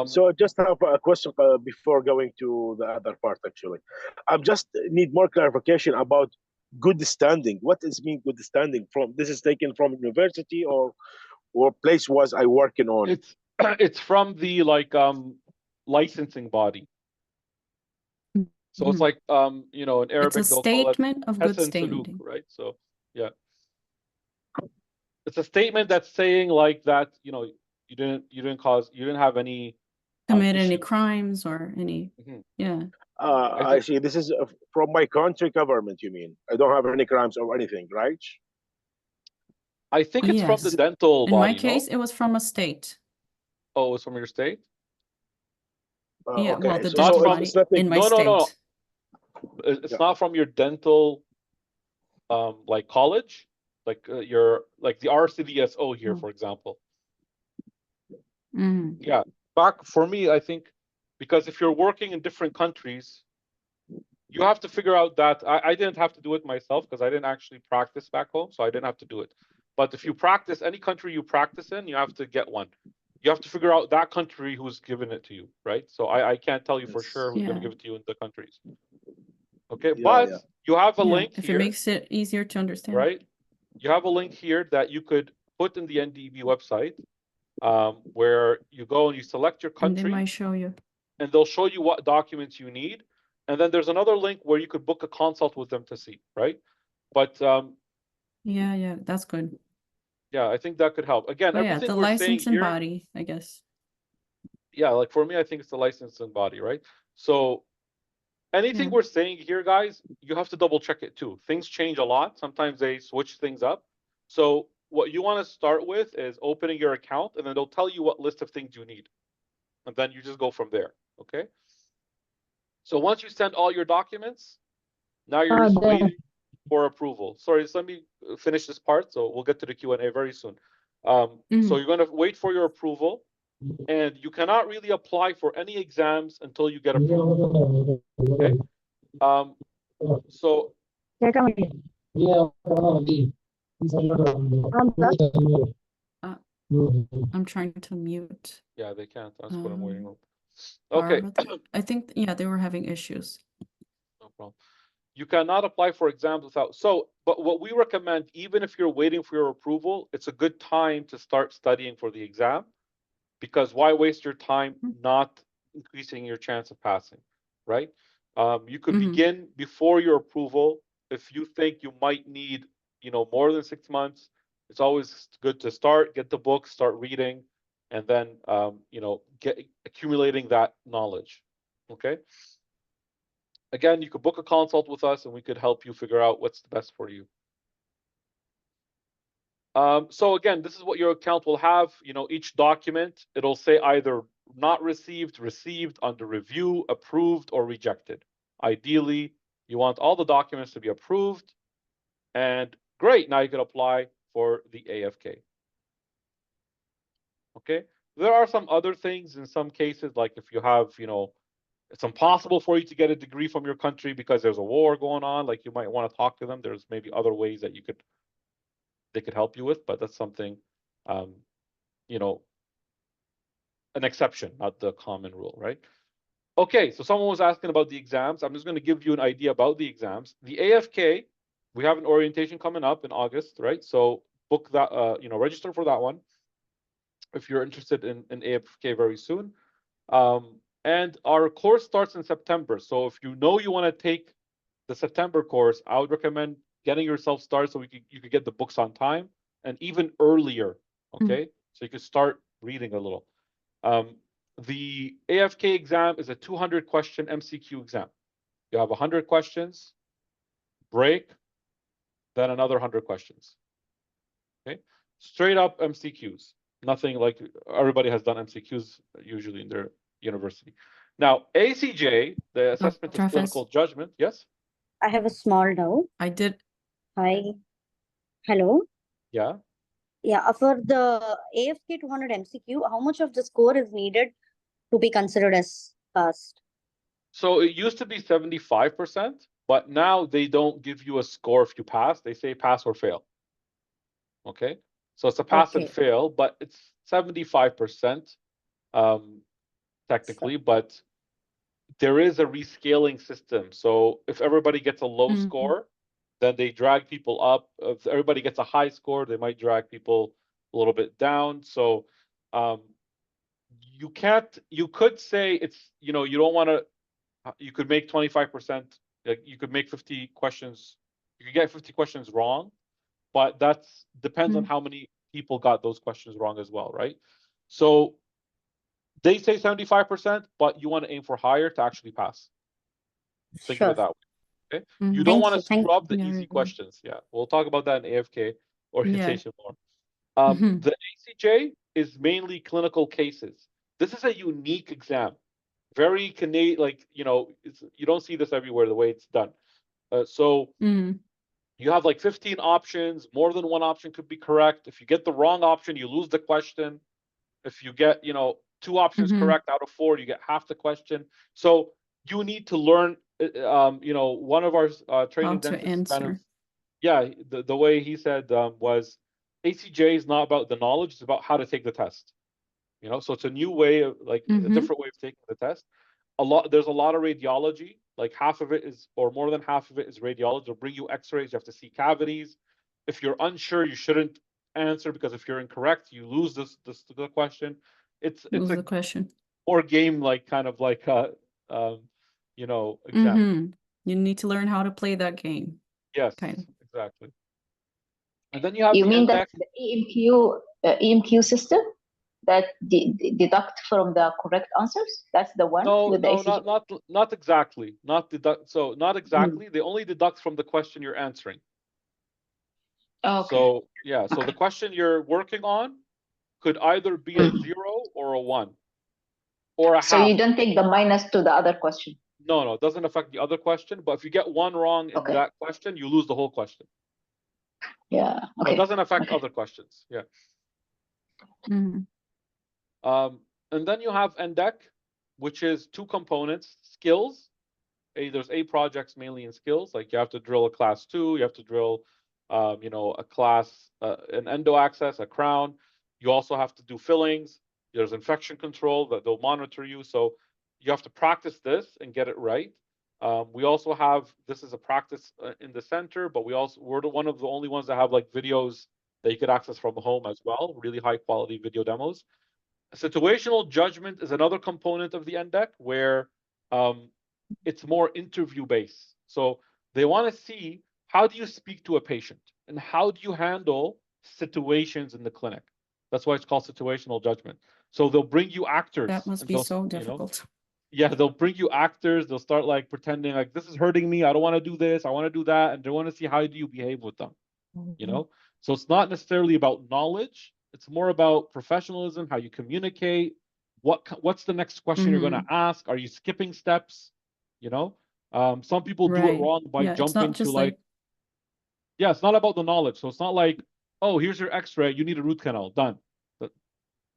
So I just have a question before going to the other part. Actually, I just need more clarification about good standing. What does mean good standing? From this is taken from university or place was I working on? It's from the like licensing body. So it's like you know, in Arabic It's a they'll call it statement of good Hasan Suluk, standing. right? So yeah, it's a statement that's saying like that, you know, you didn't have any Commit any issues. crimes or any yeah. I see. This is from my country government. You mean I don't have any crimes or anything, right? I think it's from the dental In body. my case, it was from a state. Oh, it's from your state? Yeah, okay. well, the So dental it's body nothing. in my No. state. It's not from your dental like college, like your like the RCDSO here, for example. Yeah, back for me, I think, because if you're working in different countries, you have to figure out that I didn't have to do it myself because I didn't actually practice back home, so I didn't have to do it. But if you practice, any country you practice in, you have to get one. You have to figure out that country who's given it to you, right? So I can't tell you for sure who's going to give it to you in the countries. Okay, but you have a link if here. it makes it easier to understand. Right? You have a link here that you could put in the NDEB website, where you go and you select your country. And they might show you. And they'll show you what documents you need. And then there's another link where you could book a consult with them to see, right? But yeah, that's good. yeah, I think that could help. Again, But yeah, everything the we're saying licensing here, body, I guess. yeah, like for me, I think it's the licensing body, right? So anything Yeah. we're saying here, guys, you have to double check it too. Things change a lot. Sometimes they switch things up. So what you want to start with is opening your account, and then they'll tell you what list of things you need. And then you just go from there, okay? So once you send all your documents, now you're just waiting for approval. Sorry, so let me finish this part, so we'll get to the Q&A very soon. So you're going to wait for your approval, and you cannot really apply for any exams until you get approval, okay? So I'm trying to mute. yeah, they can't. That's what I'm waiting on. Okay. I think, yeah, they were having issues. No problem. You cannot apply for exams without. So, but what we recommend, even if you're waiting for your approval, it's a good time to start studying for the exam, because why waste your time not increasing your chance of passing, right? You could begin before your approval. If you think you might need, more than 6 months, it's always good to get the book, start reading, and then, get accumulating that knowledge, okay? Again, you could book a consult with us and we could help you figure out what's the best for you. So again, this is what your account will have. Each document, it'll say either not received, received, under review, approved, or rejected. Ideally, you want all the documents to be approved. And great, now you can apply for the AFK. Okay, there are some other things in some cases, like if you have, it's impossible for you to get a degree from your country because there's a war going on, like you might want to talk to them. There's maybe other ways that they could help you with, but that's something, an exception, not the common rule, right? Okay, so someone was asking about the exams. I'm just going to give you an idea about the exams. The AFK, we have an orientation coming up in August, right? So book that, register for that one if you're interested in AFK very soon. And our course starts in September. So if you want to take the September course, I would recommend getting yourself started so you could get the books on time and even earlier, okay? So you could start reading a little. The AFK exam is a 200 question MCQ exam. You have 100 questions, break, then another 100 questions, okay? Straight up MCQs. Nothing like everybody has done MCQs usually in their university. Now, ACJ, the assessment of clinical judgment, yes? I have a small doubt. I did. Hi. Hello. Yeah. Yeah, for the AFK 200 MCQ, how much of the score is needed to be considered as passed? So it used to be 75%, but now they don't give you a score if you pass. They say pass or fail. Okay. So it's a pass and fail, but it's 75%, technically, but there is a rescaling system. So if everybody gets a low score, then they drag people up. If everybody gets a high score, they might drag people a little bit down. So you could say it's, you don't want to, you could make 25%, like you could make 50 questions, you could get 50 questions wrong, but that's depends on how many people got those questions wrong as well, right? So they say 75%, but you want to aim for higher to actually pass. Think of it that way. Okay. You don't want to screw up the easy questions. Yeah. We'll talk about that in AFK orientation more. The ACJ is mainly clinical cases. This is a unique exam. Very Canadian, like, you don't see this everywhere the way it's done. You have like 15 options. More than one option could be correct. If you get the wrong option, you lose the question. If you get, 2 options correct out of 4, you get half the question. So you need to learn, one of our training dentists kind of, the way he said was ACJ is not about the knowledge, it's about how to take the test. So it's a new way of a different way of taking the test. There's a lot of radiology, like half of it is, or more than half of it is radiology. They'll bring you x-rays, you have to see cavities. If you're unsure, you shouldn't answer, because if you're incorrect, you lose the question. It's a question. Or game, like kind of like exam. You need to learn how to play that game. Yes, kind of. Exactly. And then you have You the mean NDECC. that's the EMQ system? that deduct from the correct answers? That's the one No, with the no, ACG? not exactly. Not deduct. So not exactly. They only deduct from the question you're answering. Okay. So yeah. So the Okay. question you're working on could either be a 0 or a 1 or a So half. you don't take the minus to the other question. No, it doesn't affect the other question. But if you get one wrong in Okay. that question, you lose the whole question. Yeah. But Okay. it doesn't affect Okay. other questions. Yeah. Mhm. And then you have NDECC, which is 2 components: skills. There's 8 projects mainly in skills. Like you have to drill a class 2, you have to drill, a class, an endo access, a crown. You also have to do fillings. There's infection control that they'll monitor you. So you have to practice this and get it right. We also have, this is a practice in the center, but we're one of the only ones that have like videos that you could access from home as well, really high quality video demos. Situational judgment is another component of the NDECC where it's more interview based. So they want to see, how do you speak to a patient and how do you handle situations in the clinic? That's why it's called situational judgment. So they'll bring you actors. That must and be they'll, so difficult. yeah, they'll bring you actors. They'll start like pretending like, this is hurting me. I don't want to do this. I want to do that. And they want to see, how do you behave with them? So it's not necessarily about knowledge. It's more about professionalism, how you communicate. What's the next question you're going to ask? Are you skipping steps? Some people do it Right. wrong by Yeah, it's jumping not to just like, yeah, it's not about the knowledge. So it's not like, oh, here's your x-ray, you need a root canal, done.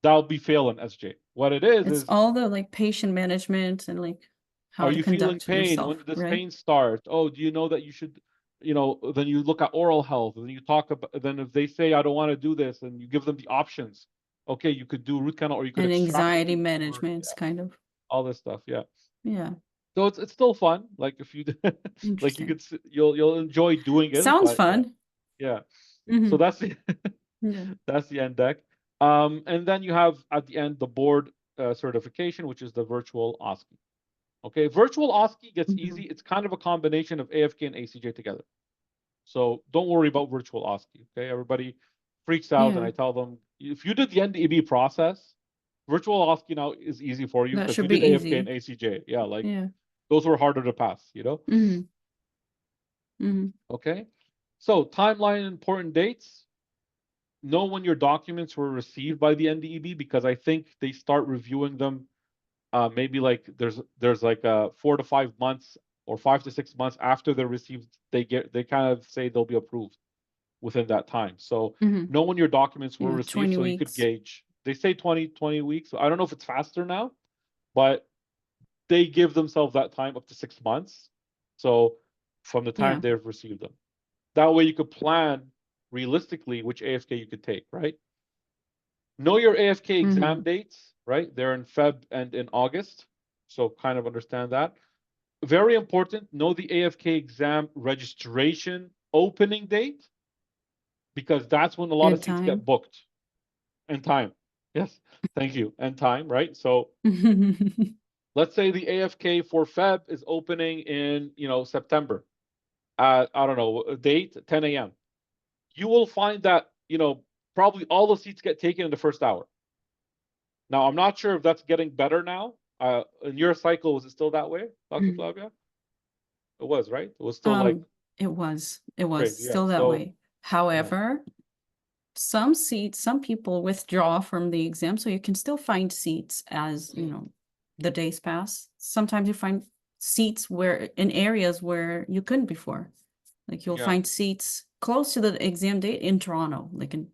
That'll be failing, SJ. What it it's is all the like patient management and like how are to you feeling conduct pain? yourself, When did this right? pain start? Oh, do you know that you should, then you look at oral health, and then you talk about, then if they say, I don't want to do this, and you give them the options. Okay, you could do root canal, or you could And extract the anxiety tumor, management, kind of. all this stuff. Yeah. Yeah, So it's still fun. Like if you like, you interesting. could you'll enjoy doing it. Sounds but fun. Yeah. Mhm. So that's the Yeah. that's the NDECC. And then you have at the end the board certification, which is the virtual OSCE. Okay, virtual OSCE gets easy. It's kind of a combination of AFK and ACJ together. So don't worry about virtual OSCE. Okay, everybody freaks out, and Yeah. I tell them, if you did the NDEB process, virtual OSCE now is easy for you That because you should did be AFK easy. and ACJ. Yeah, like Yeah. those were harder to pass. Okay, so timeline, important dates. Know when your documents were received by the NDEB, because I think they start reviewing them maybe like there's like 4 to 5 months or 5 to 6 months after they're received. They kind of say they'll be approved within that time. So know when your documents were Yeah, received 20 so you could weeks. gauge. They say 20 weeks. So I don't know if it's faster now, but they give themselves that time up to 6 months. So from the time Yeah. they've received them. That way you could plan realistically which AFK you could take, right? Know your AFK exam dates, right? They're in Feb and in August. So kind of understand that. Very important, know the AFK exam registration opening date, because that's when a lot of seats get booked. And time. Yes, thank you. And time, right? So let's say the AFK for Feb is opening in, September. I don't know, a date, 10 a.m. You will find that, probably all the seats get taken in the first hour. Now, I'm not sure if that's getting better now. In your cycle, was it still that way, Dr. Flavia? It was, right? It was still like it was crazy. Yeah. still that So, way. However, some people withdraw from the exam, so you can still find seats as, the days pass. Sometimes you find seats in areas where you couldn't before. Like you'll find seats close to the exam date in Toronto, like in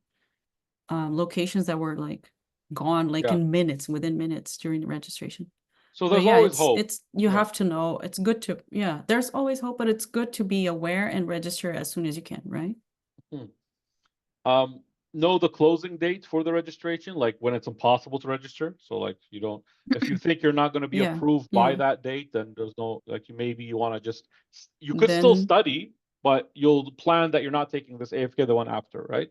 locations that were like gone like in minutes, within minutes during the registration. So But there's yeah, always hope. you have to know. It's good to, there's always hope, but it's good to be aware and register as soon as you can, right? Know the closing date for the registration, like when it's impossible to register. So like if you think you're not going to be approved by that date, then there's no, like you want to you could still study, but you'll plan that you're not taking this AFK, the one after, right?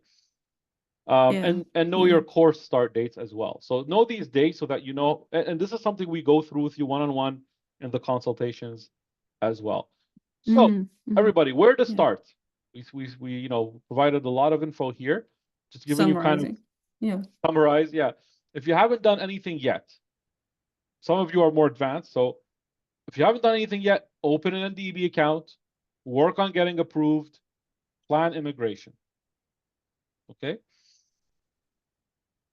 And know your course start dates as well. So know these dates so that you know, and this is something we go through with you one-on-one in the consultations as well. So everybody, where to start? We provided a lot of info here, just giving you kind of summarize. Yeah. if you haven't done anything yet, some of you are more advanced, so if you haven't done anything yet, open an NDEB account, work on getting approved, plan immigration. Okay?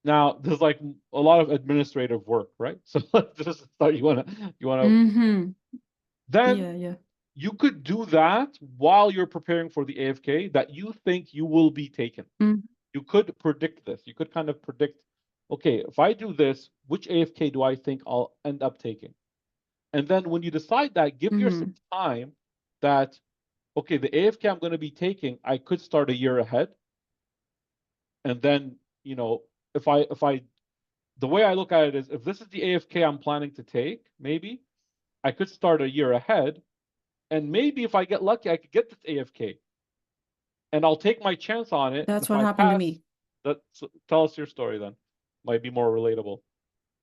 Now, there's like a lot of administrative work, right? So this is how you wanna Mm-hmm. then Yeah. you could do that while you're preparing for the AFK that you think you will be taken. Mm. You could predict this. You could kind of predict, okay, if I do this, which AFK do I think I'll end up taking? And then when you decide that, give yourself time that, okay, the AFK I'm going to be taking, I could start a year ahead. And then, you know, if I, the way I look at it is, if this is the AFK I'm planning to take, maybe I could start a year ahead. And maybe if I get lucky, I could get this AFK. And I'll take my chance on it. That's If what I happened to pass, me. tell us your story then. Might be more relatable.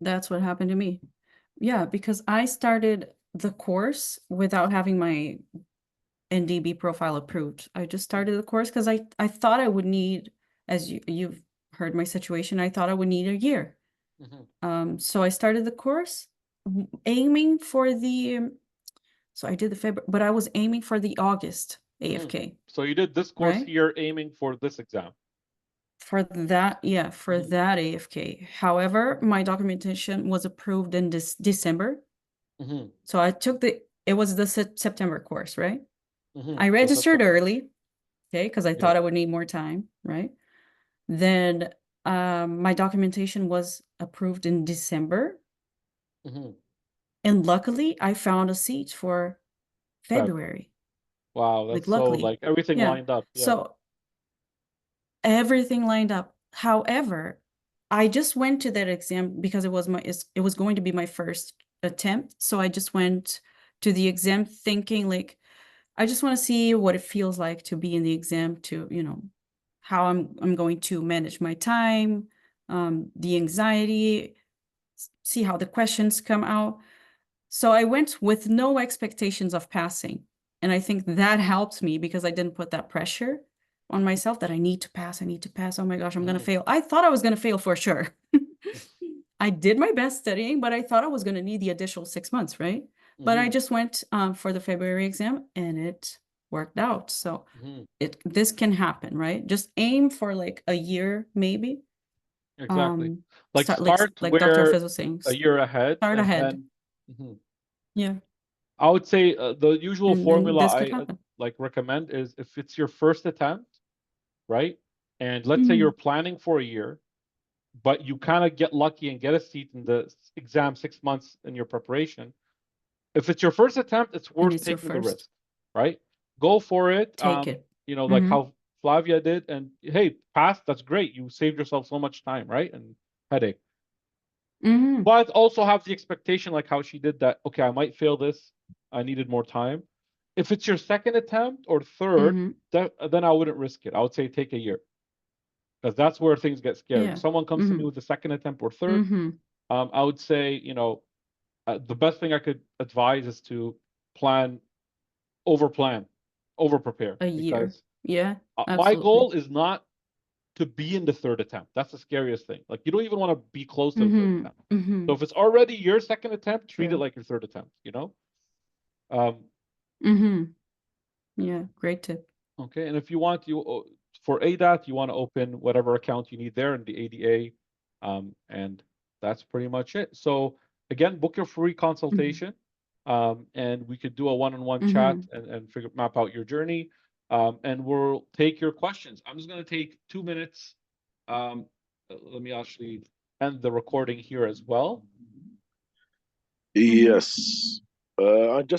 That's what happened to me. Yeah, because I started the course without having my NDB profile approved. I just started the course because I thought I would need, as you've heard my situation, I thought I would need a year. So I started the course aiming for the, so I did the February, but I was aiming for the August AFK. So you did this course Right? here aiming for this exam. For that, yeah, for that AFK. However, my documentation was approved in this December. So I took it was the September course, right? I registered early, okay, because I thought I would need more time, right? Then my documentation was approved in December. And luckily, I found a seat for February. Wow, that's Like, so luckily. like everything Yeah. lined up. Yeah. So everything lined up. However, I just went to that exam because it was going to be my first attempt. So I just went to the exam thinking like, I just want to see what it feels like to be in the exam, to, you know, how I'm going to manage my time, the anxiety, see how the questions come out. So I went with no expectations of passing. And I think that helped me because I didn't put that pressure on myself that I need to pass. Oh my gosh, I'm going to fail. I thought I was going to fail for sure. I did my best studying, but I thought I was going to need the additional 6 months, right? But I just went for the February exam and it worked out. So this can happen, right? Just aim for like a year, maybe. Exactly. Like Start like Dr. where Fizz was saying. a year ahead. Start and ahead. then- Yeah. I would say the usual And formula this could I happen. like recommend is if it's your first attempt, right? And let's say you're planning for a year, but you kind of get lucky and get a seat in the exam 6 months in your preparation. If it's your first attempt, it's worth it's your taking the first. risk, right? Go for it. Take it. You know, like how Flavia did, and hey, pass, that's great. You saved yourself so much time, right? And headache. But also have the expectation, like how she did that, okay, I might fail this. I needed more time. If it's your second attempt or third, then I wouldn't risk it. I would say take a year. Because that's where things get scary. Yeah. If someone comes to me with a second attempt or third, I would say, you know, the best thing I could advise is to over prepare. A year. Because Yeah. my goal is not to be in the third attempt. That's the scariest thing. Like, you don't even want to be close to the third attempt. So if it's already your second attempt, treat it like your third attempt, you know? Yeah, great tip. Okay, and if you want, for ADAT, you want to open whatever account you need there in the ADA, and that's pretty much it. So again, book your free consultation, and we could do a one-on-one chat and map out your journey, and we'll take your questions. I'm just going to take 2 minutes. Let me actually end the recording here as well. Yes. I just